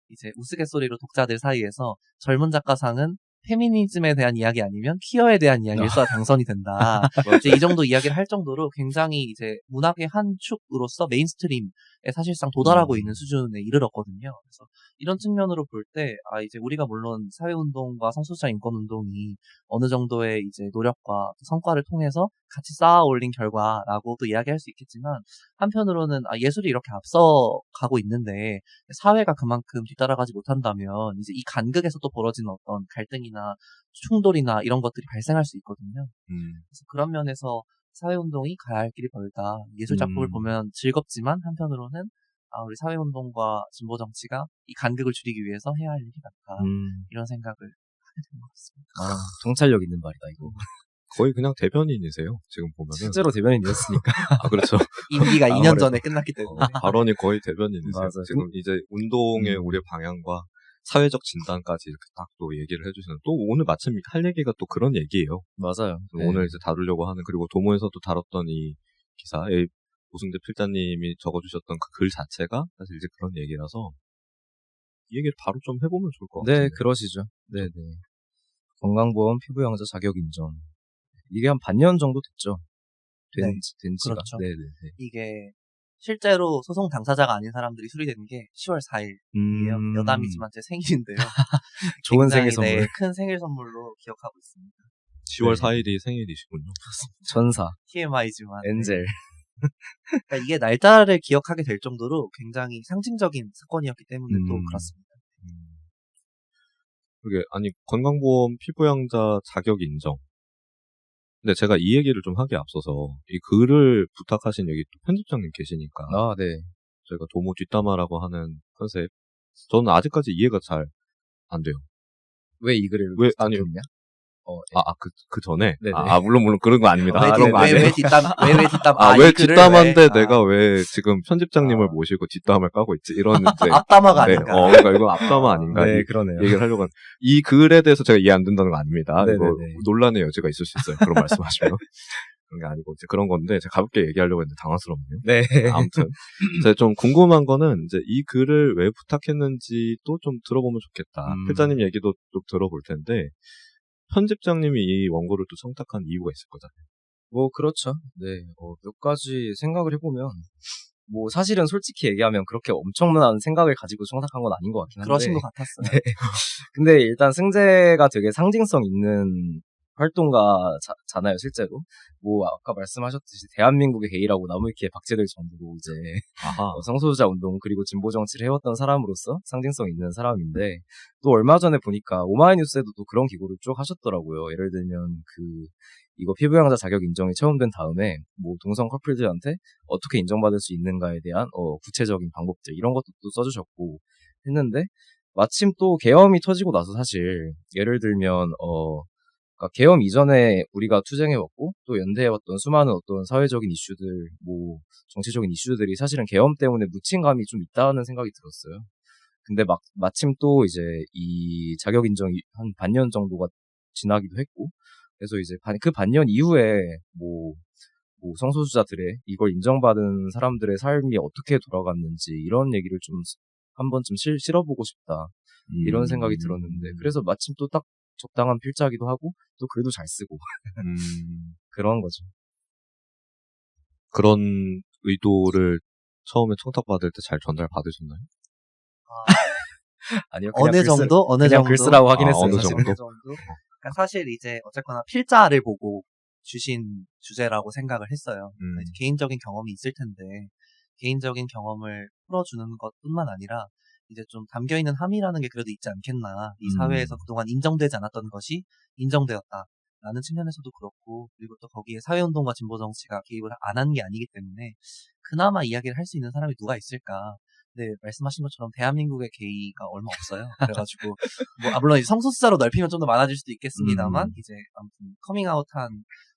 이제 우스갯소리로 독자들 사이에서 젊은 작가상은 페미니즘에 대한 이야기 아니면 퀴어에 대한 이야기를 써야 당선이 된다. 이제 이 정도 이야기를 할 정도로 굉장히 이제 문학의 한 축으로서 메인스트림에 사실상 도달하고 있는 수준에 이르렀거든요. 그래서 이런 측면으로 볼 때, 이제 우리가 물론 사회운동과 성소수자 인권운동이 어느 정도의 이제 노력과 성과를 통해서 같이 쌓아 올린 결과라고도 이야기할 수 있겠지만, 한편으로는 예술이 이렇게 앞서가고 있는데, 사회가 그만큼 뒤따라가지 못한다면, 이제 이 간극에서 또 벌어지는 어떤 갈등이나 충돌이나 이런 것들이 발생할 수 있거든요. 그래서 그런 면에서 사회운동이 가야 할 길이 멀다. 예술 작품을 보면 즐겁지만 한편으로는 우리 사회운동과 진보정치가 이 간극을 줄이기 위해서 해야 할 일이 많다. 이런 생각을 하게 된 것 같습니다. 통찰력 있는 말이다 이거. 거의 그냥 대변인이세요. 지금 보면은. 실제로 대변인이었으니까. 그렇죠. 임기가 2년 전에 끝났기 때문에. 발언이 거의 대변인이세요. 맞아요. 지금 이제 운동의 우리의 방향과 사회적 진단까지 이렇게 딱 또 얘기를 해주시는 또 오늘 마침 할 얘기가 또 그런 얘기예요. 맞아요. 오늘 이제 다루려고 하는 그리고 도모에서도 다뤘던 이 기사에 오승재 필자님이 적어주셨던 그 글 자체가 사실 이제 그런 얘기라서 이 얘기를 바로 좀 해보면 좋을 것 같아요. 네, 그러시죠. 네네. 건강보험 피부양자 자격 인정. 이게 한 반년 정도 됐죠. 된 지가. 그렇죠. 네네. 이게 실제로 소송 당사자가 아닌 사람들이 수리되는 게 10월 4일이에요. 여담이지만 제 생일인데요. 좋은 생일 선물. 네, 큰 생일 선물로 기억하고 있습니다. 10월 4일이 생일이시군요. 천사. TMI지만. 엔젤. 그러니까 이게 날짜를 기억하게 될 정도로 굉장히 상징적인 사건이었기 때문에 또 그렇습니다. 그게 아니 건강보험 피부양자 자격 인정. 근데 제가 이 얘기를 좀 하기에 앞서서 이 글을 부탁하신 여기 또 편집장님 계시니까 네. 저희가 도모 뒷담화라고 하는 컨셉. 저는 아직까지 이해가 잘 안 돼요. 왜 이 글을 왜 아니요? 냐 그 전에? 네네. 물론 그런 거 아닙니다. 왜 뒷담? 왜 뒷담화인데 내가 왜 지금 편집장님을 모시고 뒷담화를 까고 있지? 이런 이제. 앞담화가 네, 아닌가? 그러니까 이건 앞담화 아닌가? 네, 그러네요. 얘기를 하려고 하는. 이 글에 대해서 제가 이해 안 된다는 거 아닙니다. 네네네. 이거 논란의 여지가 있을 수 있어요. 그런 말씀하시면. 그런 게 아니고, 이제 그런 건데, 제가 가볍게 얘기하려고 했는데 당황스럽네요. 네. 아무튼. 제가 좀 궁금한 거는, 이제 이 글을 왜 부탁했는지도 좀 들어보면 좋겠다. 필자님 얘기도 좀 들어볼 텐데, 편집장님이 이 원고를 또 청탁한 이유가 있을 거잖아요. 뭐, 그렇죠. 네. 몇 가지 생각을 해보면, 뭐, 사실은 솔직히 얘기하면 그렇게 엄청난 생각을 가지고 청탁한 건 아닌 것 같긴 한데. 그러신 것 같았어요. 네. 근데 일단 승재가 되게 상징성 있는 활동가잖아요, 실제로. 뭐, 아까 말씀하셨듯이 대한민국의 게이라고 나무위키에 박제될 정도로 이제, 성소수자 운동, 그리고 진보 정치를 해왔던 사람으로서 상징성 있는 사람인데, 또 얼마 전에 보니까 오마이뉴스에도 또 그런 기고를 쭉 하셨더라고요. 예를 들면, 이거 피부양자 자격 인정이 체험된 다음에, 뭐, 동성 커플들한테 어떻게 인정받을 수 있는가에 대한, 구체적인 방법들, 이런 것도 또 써주셨고, 했는데, 마침 또 계엄이 터지고 나서 사실, 예를 들면, 그러니까 계엄 이전에 우리가 투쟁해왔고 또 연대해왔던 수많은 어떤 사회적인 이슈들, 뭐 정치적인 이슈들이 사실은 계엄 때문에 묻힌 감이 좀 있다는 생각이 들었어요. 근데 마침 또 이제 이 자격 인정이 한 반년 정도가 지나기도 했고, 그래서 이제 그 반년 이후에 뭐 성소수자들의 이걸 인정받은 사람들의 삶이 어떻게 돌아갔는지 이런 얘기를 좀 한 번쯤 실어보고 싶다. 이런 생각이 들었는데, 그래서 마침 또 딱 적당한 필자기도 하고 또 글도 잘 쓰고 그런 거죠. 그런 의도를 처음에 청탁받을 때 잘 전달 받으셨나요? 아니요. 어느 정도? 글 쓰라고 하긴 했어요. 어느 사실. 정도? 그러니까 사실 이제 어쨌거나 필자를 보고 주신 주제라고 생각을 했어요. 이제 개인적인 경험이 있을 텐데 개인적인 경험을 풀어주는 것뿐만 아니라 이제 좀 담겨있는 함의라는 게 그래도 있지 않겠나. 이 사회에서 그동안 인정되지 않았던 것이 인정되었다. 라는 측면에서도 그렇고, 그리고 또 거기에 사회운동과 진보정치가 개입을 안 한 게 아니기 때문에 그나마 이야기를 할 수 있는 사람이 누가 있을까. 네, 말씀하신 것처럼 대한민국의 게이가 얼마 없어요. 그래가지고 물론 이제 성소수자로 넓히면 좀 더 많아질 수도 있겠습니다만 이제 아무튼 커밍아웃한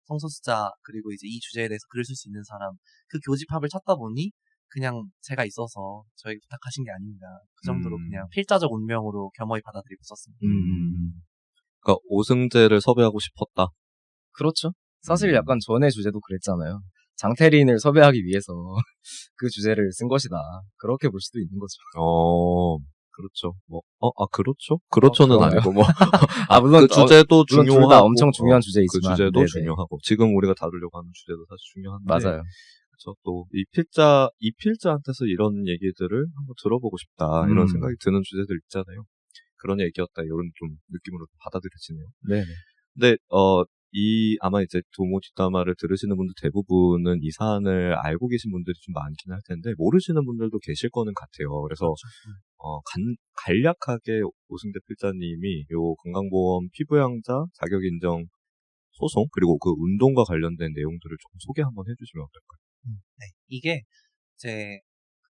성소수자, 그리고 이제 이 주제에 대해서 글을 쓸 수 있는 사람, 그 교집합을 찾다 보니 그냥 제가 있어서 저에게 부탁하신 게 아닌가. 그 정도로 그냥 필자적 운명으로 겸허히 받아들이고 있었습니다. 그러니까 오승재를 섭외하고 싶었다. 그렇죠. 사실 약간 전에 주제도 그랬잖아요. 장태린을 섭외하기 위해서 그 주제를 쓴 것이다. 그렇게 볼 수도 있는 거죠. 그렇죠. 그렇죠? 그렇죠는 아니고, 물론 그 주제도 중요하고. 둘 다 엄청 중요한 주제이지만. 그 주제도 중요하고. 지금 우리가 다루려고 하는 주제도 사실 중요한데. 맞아요. 그렇죠. 또, 이 필자한테서 이런 얘기들을 한번 들어보고 싶다. 이런 생각이 드는 주제들 있잖아요. 그런 얘기였다. 이런 좀 느낌으로 받아들여지네요. 네. 근데, 아마 이제 도모 뒷담화를 들으시는 분들 대부분은 이 사안을 알고 계신 분들이 좀 많긴 할 텐데, 모르시는 분들도 계실 거는 같아요. 그래서, 간략하게 오승재 필자님이 요 건강보험 피부양자 자격인정 소송, 그리고 그 운동과 관련된 내용들을 좀 소개 한번 해주시면 어떨까요? 네. 이게,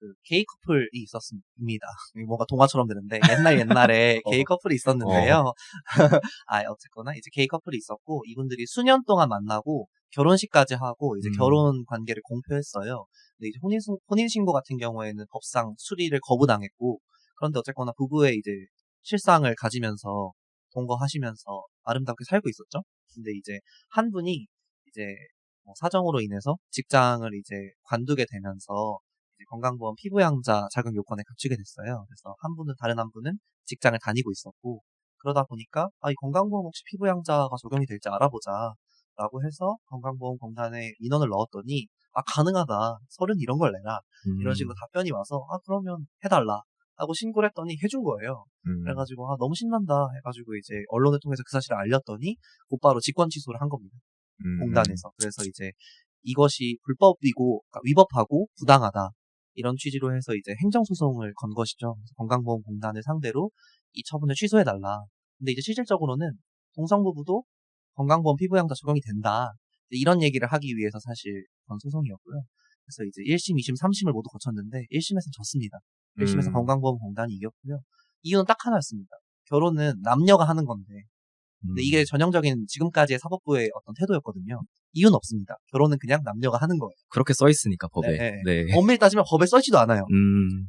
그 게이 커플이 있었습니다. 뭔가 동화처럼 되는데 옛날에 게이 커플이 있었는데요. 어쨌거나 이제 게이 커플이 있었고 이분들이 수년 동안 만나고 결혼식까지 하고 이제 결혼 관계를 공표했어요. 근데 이제 혼인 신고 같은 경우에는 법상 수리를 거부당했고, 그런데 어쨌거나 부부의 이제 실상을 가지면서 동거하시면서 아름답게 살고 있었죠. 근데 이제 한 분이 이제 사정으로 인해서 직장을 이제 관두게 되면서 건강보험 피부양자 자격 요건에 갖추게 됐어요. 그래서 다른 한 분은 직장을 다니고 있었고, 그러다 보니까 이 건강보험 혹시 피부양자가 적용이 될지 알아보자 라고 해서 건강보험공단에 민원을 넣었더니 가능하다, 서류 이런 걸 내라, 이런 식으로 답변이 와서 그러면 해달라 하고 신고를 했더니 해준 거예요. 그래가지고 너무 신난다 해가지고 이제 언론을 통해서 그 사실을 알렸더니 곧바로 직권 취소를 한 겁니다. 공단에서. 그래서 이제 이것이 불법이고 위법하고 부당하다, 이런 취지로 해서 이제 행정소송을 건 것이죠. 건강보험공단을 상대로 이 처분을 취소해달라. 근데 이제 실질적으로는 동성부부도 건강보험 피부양자 적용이 된다, 이런 얘기를 하기 위해서 사실 건 소송이었고요. 그래서 이제 1심, 2심, 3심을 모두 거쳤는데 1심에서는 졌습니다. 1심에서 건강보험공단이 이겼고요. 이유는 딱 하나였습니다. 결혼은 남녀가 하는 건데 근데 이게 전형적인 지금까지의 사법부의 어떤 태도였거든요. 이유는 없습니다. 결혼은 그냥 남녀가 하는 거예요. 그렇게 써 있으니까 법에. 네. 네. 엄밀히 따지면 법에 써있지도 않아요.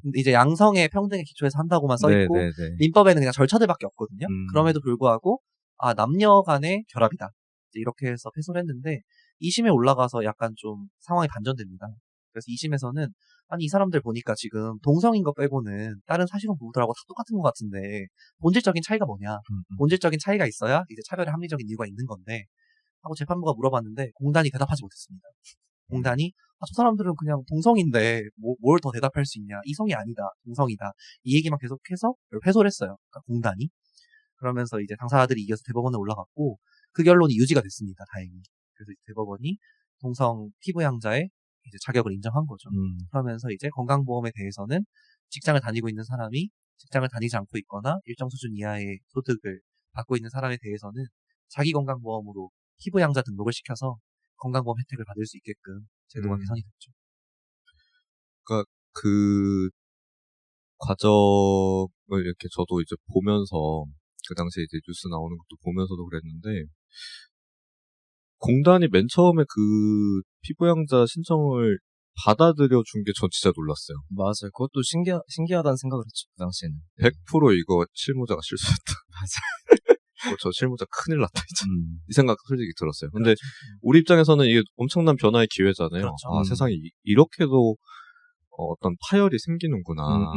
근데 이제 양성의 평등의 기초에서 한다고만 써있고 네. 민법에는 그냥 절차들밖에 없거든요. 그럼에도 불구하고 남녀 간의 결합이다. 이제 이렇게 해서 패소를 했는데 2심에 올라가서 약간 좀 상황이 반전됩니다. 그래서 2심에서는 아니 이 사람들 보니까 지금 동성인 거 빼고는 다른 사실혼 부부들하고 다 똑같은 것 같은데 본질적인 차이가 뭐냐? 본질적인 차이가 있어야 이제 차별의 합리적인 이유가 있는 건데 하고 재판부가 물어봤는데 공단이 대답하지 못했습니다. 공단이 저 사람들은 그냥 동성인데 뭘 더 대답할 수 있냐? 이성이 아니다, 동성이다 이 얘기만 계속해서 회소를 했어요. 그러니까 공단이 그러면서 이제 당사자들이 이겨서 대법원에 올라갔고 그 결론이 유지가 됐습니다. 다행히. 그래서 대법원이 동성 피부양자의 이제 자격을 인정한 거죠. 그러면서 이제 건강보험에 대해서는 직장을 다니고 있는 사람이 직장을 다니지 않고 있거나 일정 수준 이하의 소득을 받고 있는 사람에 대해서는 자기 건강보험으로 피부양자 등록을 시켜서 건강보험 혜택을 받을 수 있게끔 제도가 개선이 됐죠. 그러니까 그 과정을 이렇게 저도 이제 보면서 그 당시에 이제 뉴스 나오는 것도 보면서도 그랬는데 공단이 맨 처음에 그 피부양자 신청을 받아들여 준 게 전 진짜 놀랐어요. 맞아요. 그것도 신기하다는 생각을 했죠. 그 당시에는. 100% 이거 실무자가 실수했다. 맞아. 저 실무자 큰일 났다 이제. 이 생각 솔직히 들었어요. 근데 우리 입장에서는 이게 엄청난 변화의 기회잖아요. 그렇죠. 세상에 이렇게도 어떤 파열이 생기는구나.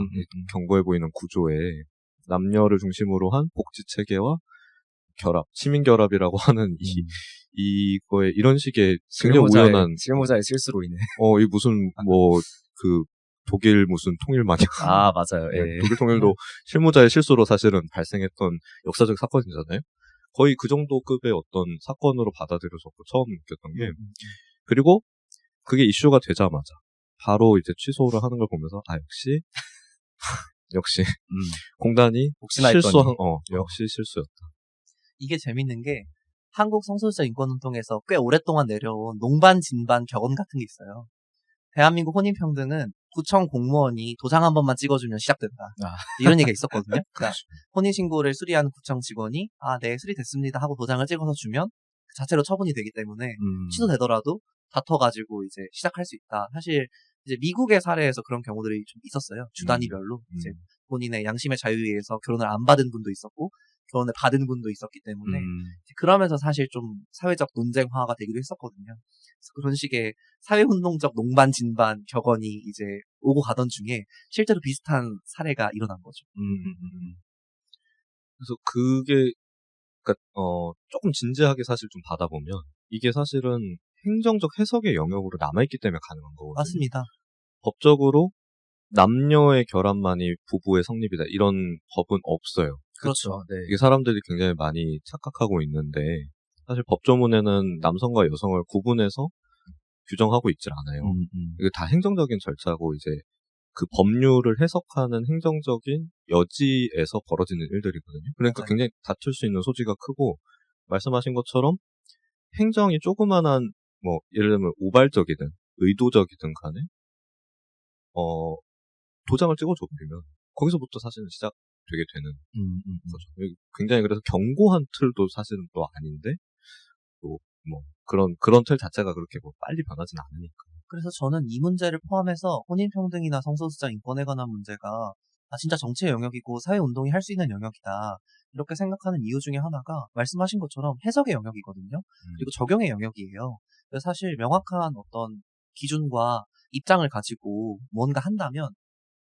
견고해 보이는 구조에 남녀를 중심으로 한 복지 체계와 결합, 시민 결합이라고 하는 이거에 이런 식의 굉장히 우연한 실무자의 실수로 인해 이 무슨 그 독일 무슨 통일 마냥 맞아요. 예. 독일 통일도 실무자의 실수로 사실은 발생했던 역사적 사건이잖아요. 거의 그 정도 급의 어떤 사건으로 받아들여졌고 처음 느꼈던 게 그리고 그게 이슈가 되자마자 바로 이제 취소를 하는 걸 보면서 역시 공단이 실수한 역시 실수였다. 이게 재밌는 게 한국 성소수자 인권운동에서 꽤 오랫동안 내려온 농반, 진반, 격언 같은 게 있어요. 대한민국 혼인평등은 구청 공무원이 도장 한 번만 찍어주면 시작된다. 이런 얘기가 있었거든요. 그러니까 혼인신고를 수리하는 구청 직원이 네, 수리됐습니다 하고 도장을 찍어서 주면 그 자체로 처분이 되기 때문에 취소되더라도 다퉈가지고 이제 시작할 수 있다. 사실 이제 미국의 사례에서 그런 경우들이 좀 있었어요. 주 단위별로 이제 본인의 양심의 자유에 의해서 결혼을 안 받은 분도 있었고 결혼을 받은 분도 있었기 때문에 그러면서 사실 좀 사회적 논쟁화가 되기도 했었거든요. 그래서 그런 식의 사회운동적 농반 진반 격언이 이제 오고 가던 중에 실제로 비슷한 사례가 일어난 거죠. 그래서 그게 그러니까 조금 진지하게 사실 좀 받아보면 이게 사실은 행정적 해석의 영역으로 남아있기 때문에 가능한 거거든요. 맞습니다. 법적으로 남녀의 결합만이 부부의 성립이다 이런 법은 없어요. 그렇죠. 네. 이게 사람들이 굉장히 많이 착각하고 있는데 사실 법조문에는 남성과 여성을 구분해서 규정하고 있질 않아요. 이게 다 행정적인 절차고 이제 그 법률을 해석하는 행정적인 여지에서 벌어지는 일들이거든요. 그러니까 맞아요. 굉장히 다툴 수 있는 소지가 크고 말씀하신 것처럼 행정이 조그만한 예를 들면 우발적이든 의도적이든 간에 도장을 찍어줘 버리면 거기서부터 사실은 시작되게 되는 거죠. 굉장히 그래서 견고한 틀도 사실은 또 아닌데 또 그런 틀 자체가 그렇게 빨리 변하진 않으니까. 그래서 저는 이 문제를 포함해서 혼인평등이나 성소수자 인권에 관한 문제가 진짜 정치의 영역이고 사회운동이 할 수 있는 영역이다. 이렇게 생각하는 이유 중에 하나가 말씀하신 것처럼 해석의 영역이거든요. 그리고 적용의 영역이에요. 그래서 사실 명확한 어떤 기준과 입장을 가지고 뭔가 한다면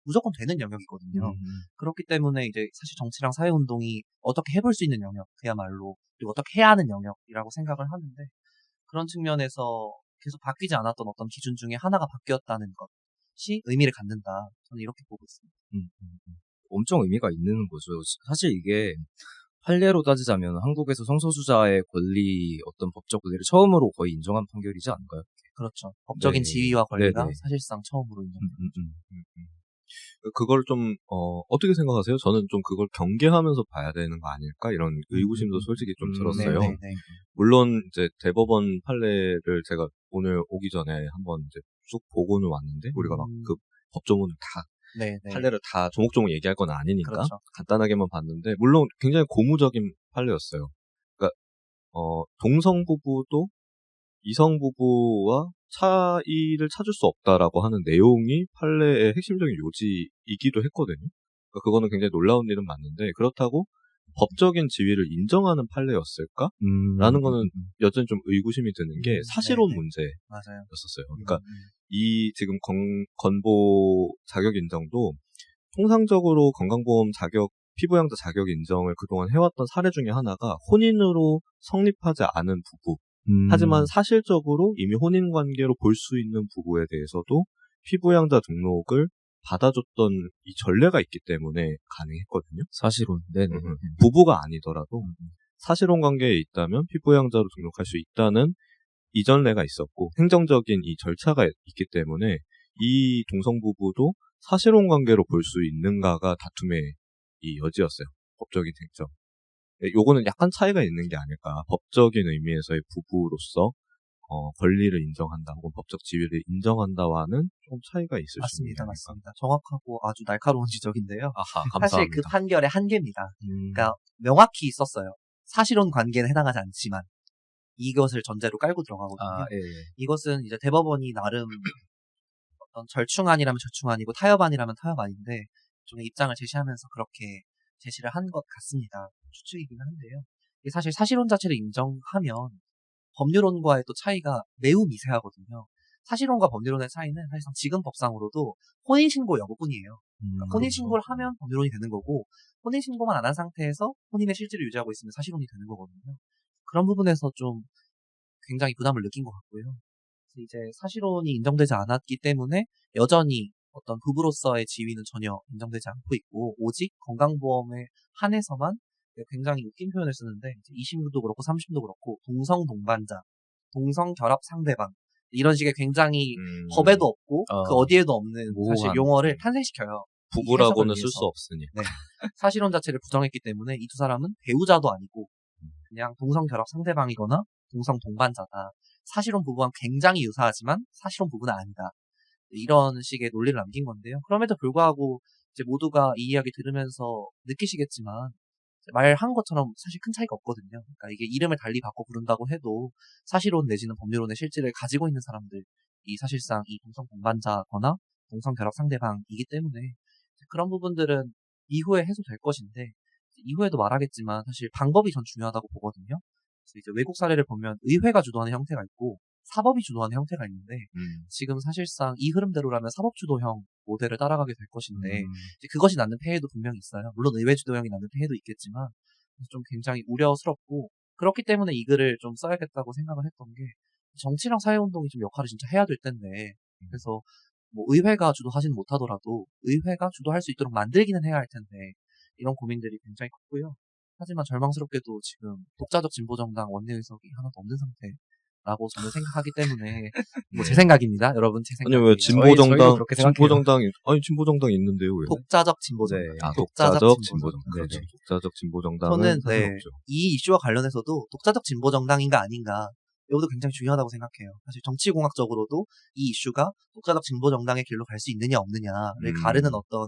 무조건 되는 영역이거든요. 그렇기 때문에 이제 사실 정치랑 사회운동이 어떻게 해볼 수 있는 영역, 그야말로, 그리고 어떻게 해야 하는 영역이라고 생각을 하는데 그런 측면에서 계속 바뀌지 않았던 어떤 기준 중에 하나가 바뀌었다는 것이 의미를 갖는다. 저는 이렇게 보고 있습니다. 엄청 의미가 있는 거죠. 사실 이게 판례로 따지자면 한국에서 성소수자의 권리, 어떤 법적 권리를 처음으로 거의 인정한 판결이지 않을까요? 그렇죠. 법적인 지위와 권리가 네네. 사실상 처음으로 인정된 거죠. 그걸 좀 어떻게 생각하세요? 저는 좀 그걸 경계하면서 봐야 되는 거 아닐까 이런 의구심도 솔직히 좀 들었어요. 네네네. 물론 이제 대법원 판례를 제가 오늘 오기 전에 한번 이제 쭉 보고는 왔는데 우리가 막 그 법조문을 다 네네. 판례를 다 조목조목 얘기할 건 아니니까 그렇죠. 간단하게만 봤는데 물론 굉장히 고무적인 판례였어요. 그러니까 동성 부부도 이성 부부와 차이를 찾을 수 없다라고 하는 내용이 판례의 핵심적인 요지이기도 했거든요. 그러니까 그거는 굉장히 놀라운 일은 맞는데 그렇다고 법적인 지위를 인정하는 판례였을까? 라는 거는 여전히 좀 의구심이 드는 게 사실혼 네네. 문제였었어요. 맞아요. 그러니까 이 지금 건보 자격 인정도 통상적으로 건강보험 자격 피부양자 자격 인정을 그동안 해왔던 사례 중에 하나가 혼인으로 성립하지 않은 부부 하지만 사실적으로 이미 혼인 관계로 볼 수 있는 부부에 대해서도 피부양자 등록을 받아줬던 이 전례가 있기 때문에 가능했거든요. 사실혼. 네네. 부부가 아니더라도 사실혼 관계에 있다면 피부양자로 등록할 수 있다는 이전례가 있었고 행정적인 이 절차가 있기 때문에 이 동성 부부도 사실혼 관계로 볼 수 있는가가 다툼의 이 여지였어요. 법적인 쟁점. 요거는 약간 차이가 있는 게 아닐까. 법적인 의미에서의 부부로서 권리를 인정한다 혹은 법적 지위를 인정한다와는 좀 차이가 있을 수 있는 게 아닐까. 맞습니다. 정확하고 아주 날카로운 지적인데요. 아하, 감사합니다. 사실 그 판결의 한계입니다. 그러니까 명확히 있었어요. 사실혼 관계는 해당하지 않지만 이것을 전제로 깔고 들어가거든요. 예. 이것은 이제 대법원이 나름 어떤 절충안이라면 절충안이고 타협안이라면 타협안인데 좀 입장을 제시하면서 그렇게 제시를 한 것 같습니다. 추측이긴 한데요. 이게 사실 사실혼 자체를 인정하면 법률혼과의 또 차이가 매우 미세하거든요. 사실혼과 법률혼의 차이는 사실상 지금 법상으로도 혼인신고 여부뿐이에요. 그러니까 혼인신고를 하면 법률혼이 되는 거고 혼인신고만 안 한 상태에서 혼인의 실질을 유지하고 있으면 사실혼이 되는 거거든요. 그런 부분에서 좀 굉장히 부담을 느낀 것 같고요. 그래서 이제 사실혼이 인정되지 않았기 때문에 여전히 어떤 부부로서의 지위는 전혀 인정되지 않고 있고 오직 건강보험에 한해서만 굉장히 웃긴 표현을 쓰는데 20도 그렇고 30도 그렇고 동성 동반자, 동성 결합 상대방 이런 식의 굉장히 법에도 없고 그 어디에도 없는 사실 용어를 탄생시켜요. 부부라고는 쓸 수 없으니. 네. 사실혼 자체를 부정했기 때문에 이 두 사람은 배우자도 아니고 그냥 동성 결합 상대방이거나 동성 동반자다. 사실혼 부부와 굉장히 유사하지만 사실혼 부부는 아니다. 이런 식의 논리를 남긴 건데요. 그럼에도 불구하고 이제 모두가 이 이야기 들으면서 느끼시겠지만 말한 것처럼 사실 큰 차이가 없거든요. 그러니까 이게 이름을 달리 바꿔 부른다고 해도 사실혼 내지는 법률혼의 실질을 가지고 있는 사람들이 사실상 이 동성 동반자거나 동성 결합 상대방이기 때문에 그런 부분들은 이후에 해소될 것인데 이후에도 말하겠지만 사실 방법이 전 중요하다고 보거든요. 그래서 이제 외국 사례를 보면 의회가 주도하는 형태가 있고 사법이 주도하는 형태가 있는데 지금 사실상 이 흐름대로라면 사법 주도형 모델을 따라가게 될 것인데 이제 그것이 낳는 폐해도 분명히 있어요. 물론 의회 주도형이 낳는 폐해도 있겠지만 좀 굉장히 우려스럽고 그렇기 때문에 이 글을 좀 써야겠다고 생각을 했던 게 정치랑 사회운동이 좀 역할을 진짜 해야 될 텐데 그래서 뭐 의회가 주도하지는 못하더라도 의회가 주도할 수 있도록 만들기는 해야 할 텐데 이런 고민들이 굉장히 컸고요. 하지만 절망스럽게도 지금 독자적 진보정당 원내의석이 하나도 없는 상태라고 저는 생각하기 때문에 뭐 제 생각입니다. 여러분 제 생각이에요. 아니 왜 진보정당이 있는데요. 왜? 독자적 진보정당. 네. 독자적 진보정당. 그렇죠. 독자적 진보정당은 저는 없죠. 이 이슈와 관련해서도 독자적 진보정당인가 아닌가 이것도 굉장히 중요하다고 생각해요. 사실 정치공학적으로도 이 이슈가 독자적 진보정당의 길로 갈 수 있느냐 없느냐를 가르는 어떤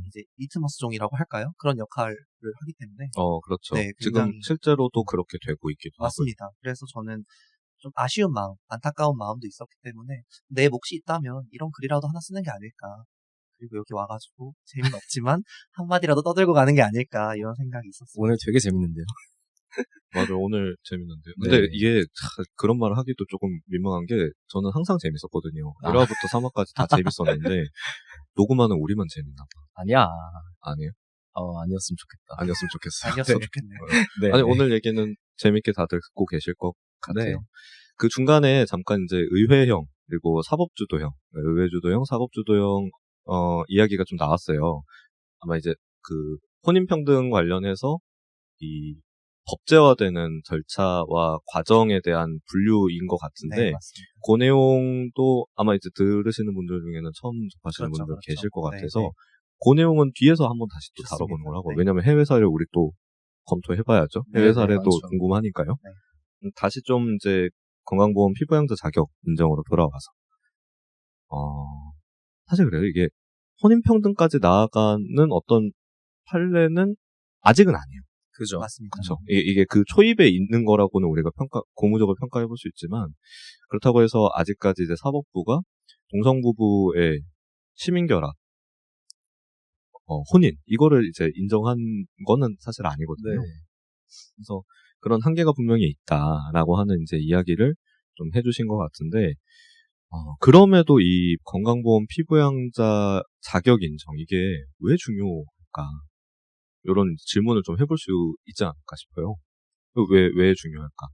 이제 리트머스 종이라고 할까요? 그런 역할을 하기 때문에. 그렇죠. 네, 지금 실제로도 그렇게 되고 있기도 하고요. 맞습니다. 그래서 저는 좀 아쉬운 마음, 안타까운 마음도 있었기 때문에 내 몫이 있다면 이런 글이라도 하나 쓰는 게 아닐까. 그리고 여기 와가지고 재미는 없지만 한마디라도 떠들고 가는 게 아닐까 이런 생각이 있었어요. 오늘 되게 재밌는데요. 맞아요. 오늘 재밌는데요. 근데 네. 이게 그런 말을 하기도 조금 민망한 게 저는 항상 재밌었거든요. 1화부터 3화까지 다 재밌었는데 녹음하는 우리만 재밌나 봐. 아니야. 아니에요? 아니었으면 좋겠다. 아니었으면 좋겠어요. 아니었으면 좋겠네요. 네. 아니 오늘 얘기는 재밌게 다들 듣고 계실 것 같아요. 네. 그 중간에 잠깐 이제 의회형 그리고 사법주도형, 의회주도형, 사법주도형 이야기가 좀 나왔어요. 아마 이제 그 혼인평등 관련해서 이 법제화되는 절차와 과정에 대한 분류인 것 같은데, 네, 맞습니다. 그 내용도 아마 이제 들으시는 분들 중에는 처음 접하시는 그렇죠, 분들 그렇죠. 계실 것 네, 같아서, 네. 그 내용은 뒤에서 한번 다시 또 좋습니다. 다뤄보는 거라고. 네. 왜냐면 해외 사례를 우리 또 검토해봐야죠. 네, 해외 네, 사례도 많죠. 궁금하니까요. 네. 다시 좀 이제 건강보험 피부양자 자격 인정으로 돌아와서, 사실 그래요. 이게 혼인평등까지 나아가는 어떤 판례는 아직은 아니에요. 그죠. 맞습니다. 그렇죠. 이게 그 초입에 있는 거라고는 우리가 고무적으로 평가해 볼 수 있지만, 그렇다고 해서 아직까지 이제 사법부가 동성부부의 시민결합, 혼인, 이거를 이제 인정한 거는 사실 아니거든요. 네. 그래서 그런 한계가 분명히 있다라고 하는 이제 이야기를 좀 해주신 것 같은데, 그럼에도 이 건강보험 피부양자 자격 인정, 이게 왜 중요할까? 이런 질문을 좀 해볼 수 있지 않을까 싶어요. 왜 중요할까?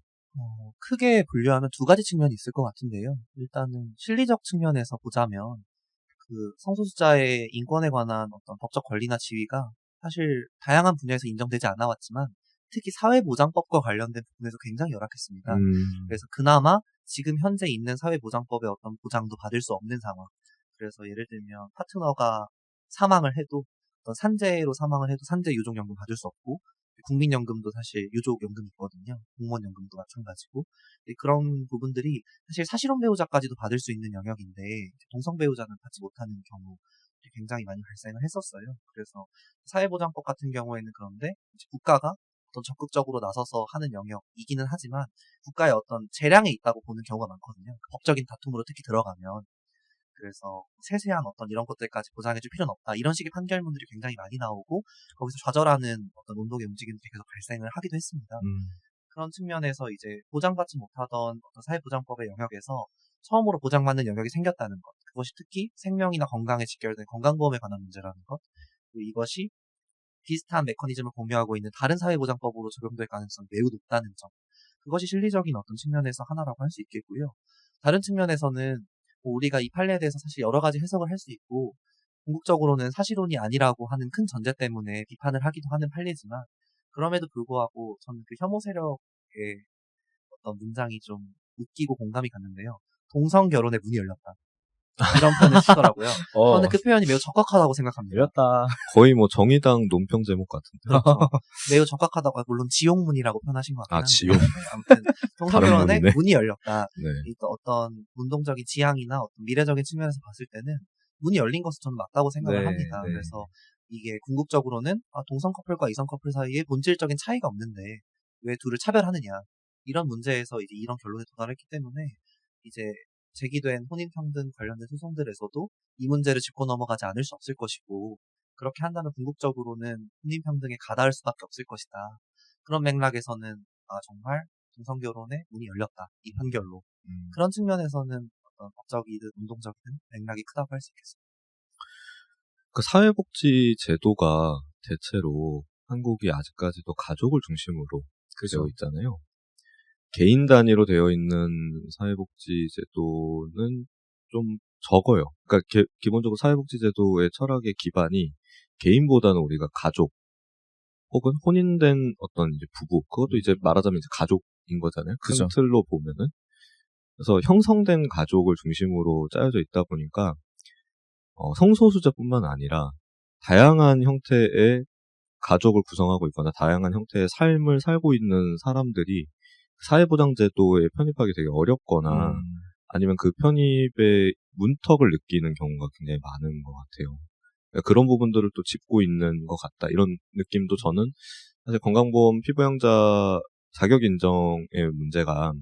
크게 분류하면 두 가지 측면이 있을 것 같은데요. 일단은 실리적 측면에서 보자면 그 성소수자의 인권에 관한 어떤 법적 권리나 지위가 사실 다양한 분야에서 인정되지 않아 왔지만 특히 사회보장법과 관련된 부분에서 굉장히 열악했습니다. 그래서 그나마 지금 현재 있는 사회보장법의 어떤 보장도 받을 수 없는 상황. 그래서 예를 들면 파트너가 사망을 해도 어떤 산재로 사망을 해도 산재 유족연금 받을 수 없고 국민연금도 사실 유족연금이 있거든요. 공무원연금도 마찬가지고 그런 부분들이 사실 사실혼 배우자까지도 받을 수 있는 영역인데 동성 배우자는 받지 못하는 경우 굉장히 많이 발생을 했었어요. 그래서 사회보장법 같은 경우에는 그런데 이제 국가가 어떤 적극적으로 나서서 하는 영역이기는 하지만 국가의 어떤 재량에 있다고 보는 경우가 많거든요. 법적인 다툼으로 특히 들어가면 그래서 세세한 어떤 이런 것들까지 보장해줄 필요는 없다. 이런 식의 판결문들이 굉장히 많이 나오고 거기서 좌절하는 어떤 운동의 움직임들이 계속 발생을 하기도 했습니다. 그런 측면에서 이제 보장받지 못하던 어떤 사회보장법의 영역에서 처음으로 보장받는 영역이 생겼다는 것. 그것이 특히 생명이나 건강에 직결된 건강보험에 관한 문제라는 것. 그리고 이것이 비슷한 메커니즘을 공유하고 있는 다른 사회보장법으로 적용될 가능성이 매우 높다는 점. 그것이 실리적인 어떤 측면에서 하나라고 할 수 있겠고요. 다른 측면에서는 우리가 이 판례에 대해서 사실 여러 가지 해석을 할 수 있고 궁극적으로는 사실혼이 아니라고 하는 큰 전제 때문에 비판을 하기도 하는 판례지만 그럼에도 불구하고 저는 그 혐오 세력의 어떤 문장이 좀 웃기고 공감이 갔는데요. 동성 결혼의 문이 열렸다. 이런 표현을 쓰더라고요. 저는 그 표현이 매우 적확하다고 생각합니다. 열렸다. 거의 뭐 정의당 논평 제목 같은데. 그렇죠. 매우 적확하다고, 물론 지옥문이라고 표현하신 것 같긴 한데. 지옥. 아무튼 동성결혼의 문이네. 문이 열렸다. 네. 어떤 운동적인 지향이나 어떤 미래적인 측면에서 봤을 때는 문이 열린 것은 저는 맞다고 생각을 네, 합니다. 네. 그래서 이게 궁극적으로는 동성 커플과 이성 커플 사이에 본질적인 차이가 없는데 왜 둘을 차별하느냐 이런 문제에서 이제 이런 결론에 도달했기 때문에 이제 제기된 혼인평등 관련된 소송들에서도 이 문제를 짚고 넘어가지 않을 수 없을 것이고 그렇게 한다면 궁극적으로는 혼인평등에 가닿을 수밖에 없을 것이다. 그런 맥락에서는 정말 동성결혼의 문이 열렸다. 이 판결로. 그런 측면에서는 어떤 법적이든 운동적이든 맥락이 크다고 할 수 있겠습니다. 그 사회복지 제도가 대체로 한국이 아직까지도 가족을 중심으로 되어 있잖아요. 개인 단위로 되어 있는 사회복지 제도는 좀 적어요. 그러니까 기본적으로 사회복지 제도의 철학의 기반이 개인보다는 우리가 가족 혹은 혼인된 어떤 이제 부부 그것도 이제 말하자면 이제 가족인 거잖아요. 큰 그죠. 틀로 보면은. 그래서 형성된 가족을 중심으로 짜여져 있다 보니까 성소수자뿐만 아니라 다양한 형태의 가족을 구성하고 있거나 다양한 형태의 삶을 살고 있는 사람들이 사회보장제도에 편입하기 되게 어렵거나 아니면 그 편입의 문턱을 느끼는 경우가 굉장히 많은 것 같아요. 그러니까 그런 부분들을 또 짚고 있는 것 같다. 이런 느낌도 저는 사실 건강보험 피부양자 자격 인정의 문제가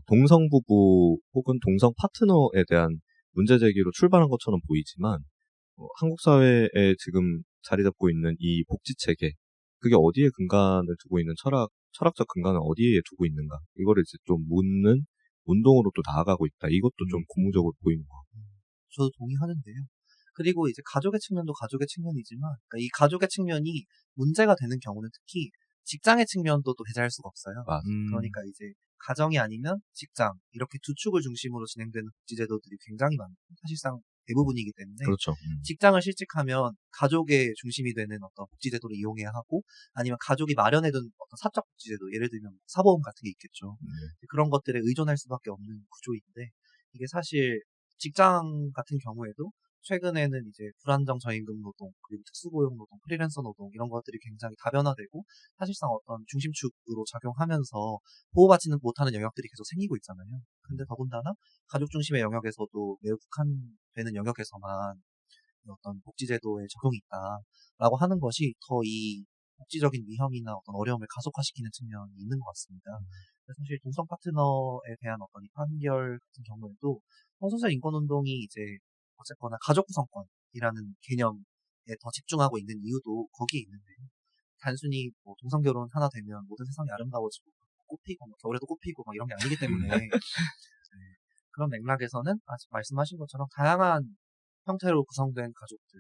동성부부 혹은 동성 파트너에 대한 문제 제기로 출발한 것처럼 보이지만 한국 사회에 지금 자리 잡고 있는 이 복지 체계 그게 어디에 근간을 두고 있는 철학적 근간을 어디에 두고 있는가 이거를 이제 좀 묻는 운동으로 또 나아가고 있다. 이것도 좀 고무적으로 보이는 것 같아요. 저도 동의하는데요. 그리고 이제 가족의 측면도 가족의 측면이지만 그러니까 이 가족의 측면이 문제가 되는 경우는 특히 직장의 측면도 또 배제할 수가 없어요. 그러니까 이제 가정이 아니면 직장 이렇게 두 축을 중심으로 진행되는 복지제도들이 굉장히 많고 사실상 대부분이기 때문에 그렇죠. 직장을 실직하면 가족의 중심이 되는 어떤 복지제도를 이용해야 하고 아니면 가족이 마련해둔 어떤 사적 복지제도 예를 들면 사보험 같은 게 있겠죠. 그런 것들에 의존할 수밖에 없는 구조인데 이게 사실 직장 같은 경우에도 최근에는 이제 불안정 저임금 노동, 그리고 특수고용 노동, 프리랜서 노동 이런 것들이 굉장히 다변화되고 사실상 어떤 중심축으로 작용하면서 보호받지는 못하는 영역들이 계속 생기고 있잖아요. 근데 더군다나 가족 중심의 영역에서도 매우 국한되는 영역에서만 어떤 복지제도의 적용이 있다라고 하는 것이 더 이 복지적인 위험이나 어떤 어려움을 가속화시키는 측면이 있는 것 같습니다. 그래서 사실 동성 파트너에 대한 어떤 이 판결 같은 경우에도 성소수자 인권운동이 이제 어쨌거나 가족 구성권이라는 개념에 더 집중하고 있는 이유도 거기에 있는데요. 단순히 뭐 동성 결혼 하나 되면 모든 세상이 아름다워지고 꽃피고 뭐 겨울에도 꽃피고 막 이런 게 아니기 때문에 네, 그런 맥락에서는 아직 말씀하신 것처럼 다양한 형태로 구성된 가족들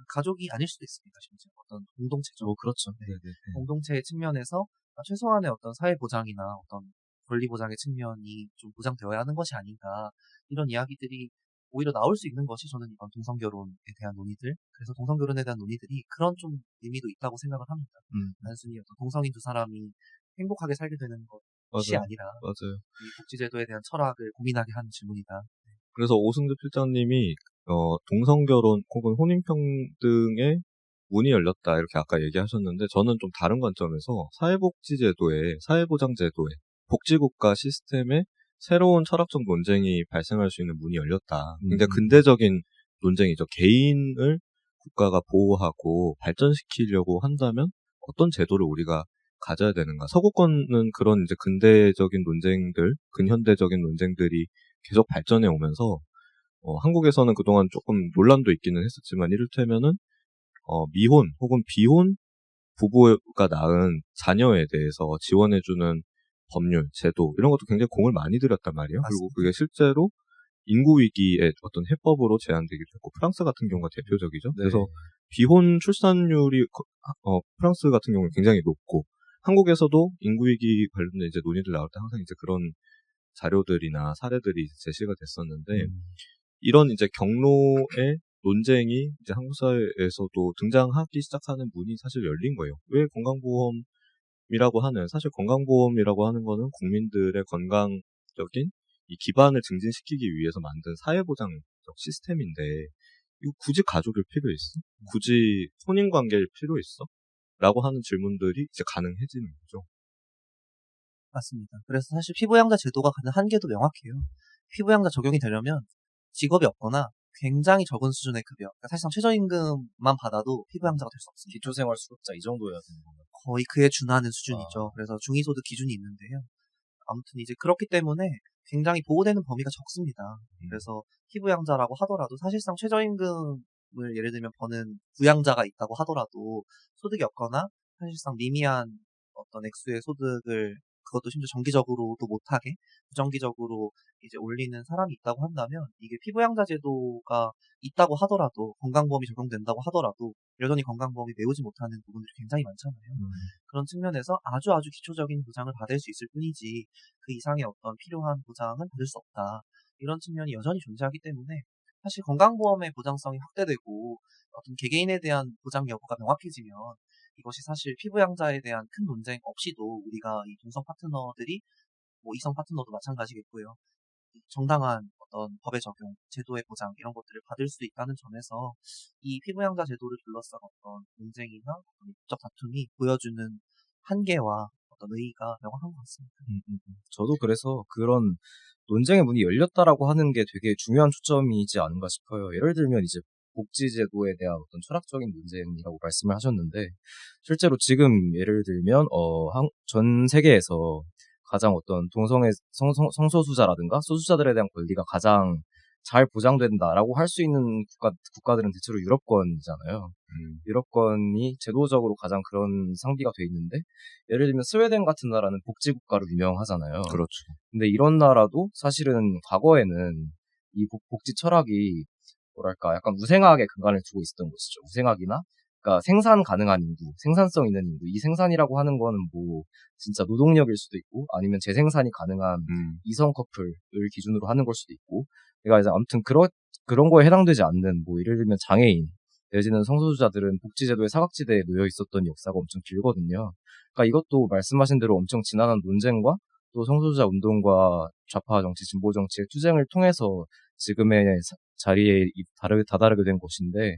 가족이 아닐 수도 있습니다. 심지어 어떤 공동체죠. 그렇죠. 네. 공동체의 측면에서 최소한의 어떤 사회 보장이나 어떤 권리 보장의 측면이 좀 보장되어야 하는 것이 아닌가 이런 이야기들이 오히려 나올 수 있는 것이 저는 이번 동성결혼에 대한 논의들 그래서 동성결혼에 대한 논의들이 그런 좀 의미도 있다고 생각을 합니다. 단순히 어떤 동성인 두 사람이 행복하게 살게 되는 것이 맞아요. 아니라 맞아요. 이 복지제도에 대한 철학을 고민하게 하는 질문이다. 그래서 오승재 필장님이 동성결혼 혹은 혼인평등의 문이 열렸다 이렇게 아까 얘기하셨는데 저는 좀 다른 관점에서 사회복지제도에 사회보장제도에 복지국가 시스템에 새로운 철학적 논쟁이 발생할 수 있는 문이 열렸다. 굉장히 근대적인 논쟁이죠. 개인을 국가가 보호하고 발전시키려고 한다면 어떤 제도를 우리가 가져야 되는가. 서구권은 그런 이제 근대적인 논쟁들, 근현대적인 논쟁들이 계속 발전해 오면서 한국에서는 그동안 조금 논란도 있기는 했었지만 이를테면은 미혼 혹은 비혼 부부가 낳은 자녀에 대해서 지원해주는 법률, 제도 이런 것도 굉장히 공을 많이 들였단 말이에요. 맞습니다. 그리고 그게 실제로 인구 위기의 어떤 해법으로 제안되기도 했고 프랑스 같은 경우가 대표적이죠. 네. 그래서 비혼 출산율이 프랑스 같은 경우는 굉장히 높고 한국에서도 인구 위기 관련된 이제 논의들 나올 때 항상 이제 그런 자료들이나 사례들이 제시가 됐었는데 이런 이제 경로의 논쟁이 이제 한국 사회에서도 등장하기 시작하는 문이 사실 열린 거예요. 왜 건강보험이라고 하는 사실 건강보험이라고 하는 거는 국민들의 건강적인 이 기반을 증진시키기 위해서 만든 사회보장적 시스템인데 이거 굳이 가족일 필요 있어? 굳이 혼인관계일 필요 있어? 라고 하는 질문들이 이제 가능해지는 거죠. 맞습니다. 그래서 사실 피부양자 제도가 갖는 한계도 명확해요. 피부양자 적용이 되려면 직업이 없거나 굉장히 적은 수준의 급여, 그러니까 사실상 최저임금만 받아도 피부양자가 될 수 없습니다. 기초생활수급자 이 정도여야 되는 건가요? 거의 그에 준하는 수준이죠. 그래서 중위소득 기준이 있는데요. 아무튼 이제 그렇기 때문에 굉장히 보호되는 범위가 적습니다. 그래서 피부양자라고 하더라도 사실상 최저임금을 예를 들면 버는 부양자가 있다고 하더라도 소득이 없거나 사실상 미미한 어떤 액수의 소득을 그것도 심지어 정기적으로도 못하게 부정기적으로 이제 올리는 사람이 있다고 한다면 이게 피부양자 제도가 있다고 하더라도 건강보험이 적용된다고 하더라도 여전히 건강보험이 메우지 못하는 부분들이 굉장히 많잖아요. 그런 측면에서 아주 기초적인 보장을 받을 수 있을 뿐이지 그 이상의 어떤 필요한 보장은 받을 수 없다. 이런 측면이 여전히 존재하기 때문에 사실 건강보험의 보장성이 확대되고 어떤 개개인에 대한 보장 여부가 명확해지면 이것이 사실 피부양자에 대한 큰 논쟁 없이도 우리가 이 동성 파트너들이 뭐 이성 파트너도 마찬가지겠고요. 정당한 어떤 법의 적용, 제도의 보장 이런 것들을 받을 수 있다는 점에서 이 피부양자 제도를 둘러싼 어떤 논쟁이나 어떤 법적 다툼이 보여주는 한계와 어떤 의의가 명확한 것 같습니다. 저도 그래서 그런 논쟁의 문이 열렸다라고 하는 게 되게 중요한 초점이지 않은가 싶어요. 예를 들면 이제 복지제도에 대한 어떤 철학적인 논쟁이라고 말씀을 하셨는데 실제로 지금 예를 들면 전 세계에서 가장 어떤 동성애 성소수자라든가 소수자들에 대한 권리가 가장 잘 보장된다라고 할 수 있는 국가들은 대체로 유럽권이잖아요. 유럽권이 제도적으로 가장 그런 상비가 돼 있는데 예를 들면 스웨덴 같은 나라는 복지국가로 유명하잖아요. 그렇죠. 근데 이런 나라도 사실은 과거에는 이 복지 철학이 뭐랄까 약간 우생학에 근간을 두고 있었던 것이죠. 우생학이나 그러니까 생산 가능한 인구, 생산성 있는 인구. 이 생산이라고 하는 거는 뭐 진짜 노동력일 수도 있고 아니면 재생산이 가능한 이성 커플을 기준으로 하는 걸 수도 있고. 그러니까 이제 아무튼 그런 거에 해당되지 않는 뭐 예를 들면 장애인 내지는 성소수자들은 복지제도의 사각지대에 놓여 있었던 역사가 엄청 길거든요. 그러니까 이것도 말씀하신 대로 엄청 지난한 논쟁과 또 성소수자 운동과 좌파 정치, 진보 정치의 투쟁을 통해서 지금의 자리에 다다르게 된 것인데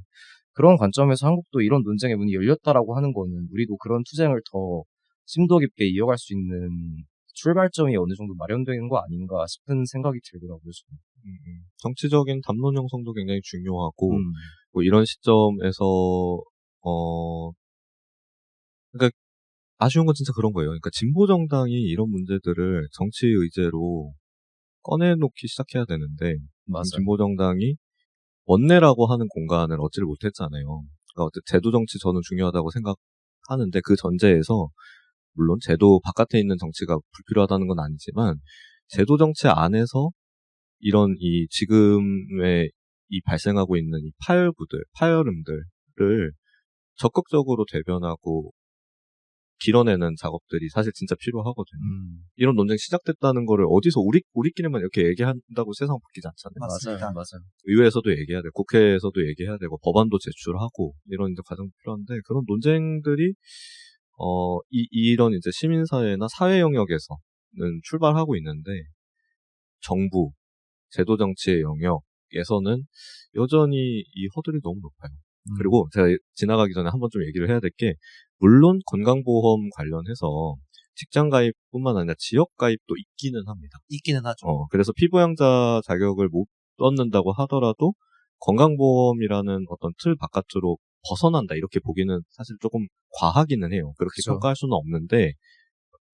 그런 관점에서 한국도 이런 논쟁의 문이 열렸다라고 하는 거는 우리도 그런 투쟁을 더 심도 깊게 이어갈 수 있는 출발점이 어느 정도 마련되는 거 아닌가 싶은 생각이 들더라고요, 저는. 정치적인 담론 형성도 굉장히 중요하고, 뭐 이런 시점에서, 그러니까 아쉬운 건 진짜 그런 거예요. 그러니까 진보 정당이 이런 문제들을 정치 의제로 꺼내놓기 시작해야 되는데, 진보 정당이 원내라고 하는 공간을 얻지를 못했잖아요. 그러니까 제도 정치 저는 중요하다고 생각하는데 그 전제에서 물론 제도 바깥에 있는 정치가 불필요하다는 건 아니지만 제도 정치 안에서 이런 이 지금의 이 발생하고 있는 이 파열음들을 적극적으로 대변하고 길어내는 작업들이 사실 진짜 필요하거든요. 이런 논쟁이 시작됐다는 거를 어디서 우리끼리만 이렇게 얘기한다고 세상 바뀌지 않잖아요. 맞아요. 의회에서도 얘기해야 되고 국회에서도 얘기해야 되고 법안도 제출하고 이런 이제 과정이 필요한데 그런 논쟁들이 이런 이제 시민사회나 사회 영역에서는 출발하고 있는데 정부 제도 정치의 영역에서는 여전히 이 허들이 너무 높아요. 그리고 제가 지나가기 전에 한번 좀 얘기를 해야 될 게 물론 건강보험 관련해서 직장 가입뿐만 아니라 지역 가입도 있기는 합니다. 있기는 하죠. 그래서 피부양자 자격을 못 얻는다고 하더라도 건강보험이라는 어떤 틀 바깥으로 벗어난다 이렇게 보기는 사실 조금 과하기는 해요. 그렇게 그쵸. 평가할 수는 없는데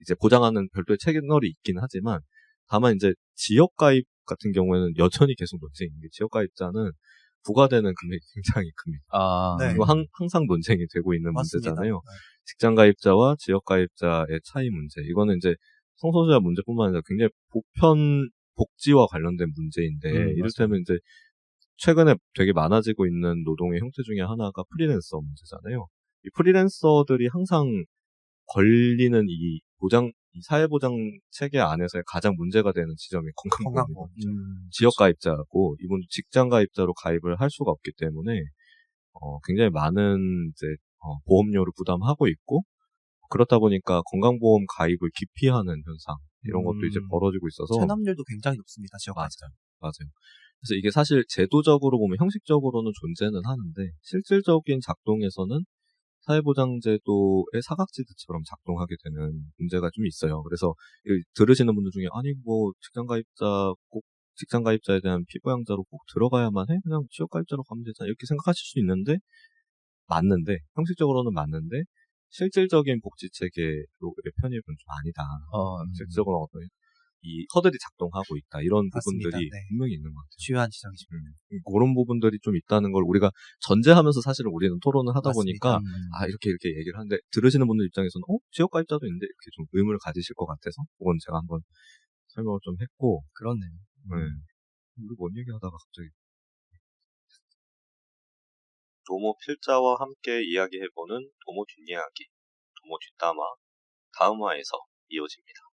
이제 보장하는 별도의 채널이 있긴 하지만 다만 이제 지역 가입 같은 경우에는 여전히 계속 논쟁인 게 지역 가입자는 부과되는 금액이 굉장히 큽니다. 네. 이거 항상 논쟁이 되고 있는 맞습니다. 문제잖아요. 네. 직장 가입자와 지역 가입자의 차이 문제. 이거는 이제 성소수자 문제뿐만 아니라 굉장히 보편 복지와 관련된 문제인데 이를테면 이제 최근에 되게 많아지고 있는 노동의 형태 중에 하나가 프리랜서 문제잖아요. 이 프리랜서들이 항상 걸리는 이 사회보장 체계 안에서의 가장 문제가 되는 지점이 건강보험이거든요. 지역 가입자고 이분도 직장 가입자로 가입을 할 수가 없기 때문에 굉장히 많은 이제 보험료를 부담하고 있고 그렇다 보니까 건강보험 가입을 기피하는 현상 이런 것도 이제 벌어지고 있어서 체납률도 굉장히 높습니다. 지역 가입자. 맞아요. 그래서 이게 사실 제도적으로 보면 형식적으로는 존재는 하는데 실질적인 작동에서는 사회보장제도의 사각지대처럼 작동하게 되는 문제가 좀 있어요. 그래서 들으시는 분들 중에 아니 뭐 직장 가입자에 대한 피부양자로 꼭 들어가야만 해? 그냥 취업 가입자로 가면 되잖아. 이렇게 생각하실 수 있는데 형식적으로는 맞는데 실질적인 복지 체계로의 편입은 좀 아니다. 실질적으로 어떤 이 허들이 작동하고 있다. 이런 맞습니다. 부분들이 네. 분명히 있는 것 같아요. 주요한 지적이죠. 그런 부분들이 좀 있다는 걸 우리가 전제하면서 사실은 우리는 토론을 하다 맞습니다. 보니까 이렇게 얘기를 하는데 들으시는 분들 입장에서는 지역 가입자도 있는데 이렇게 좀 의문을 가지실 것 같아서 그건 제가 한번 설명을 좀 했고 그렇네요. 네. 우리 뭔 얘기하다가 갑자기 도모 필자와 함께 이야기해보는 도모 뒷이야기 도모 뒷담화 다음 화에서 이어집니다.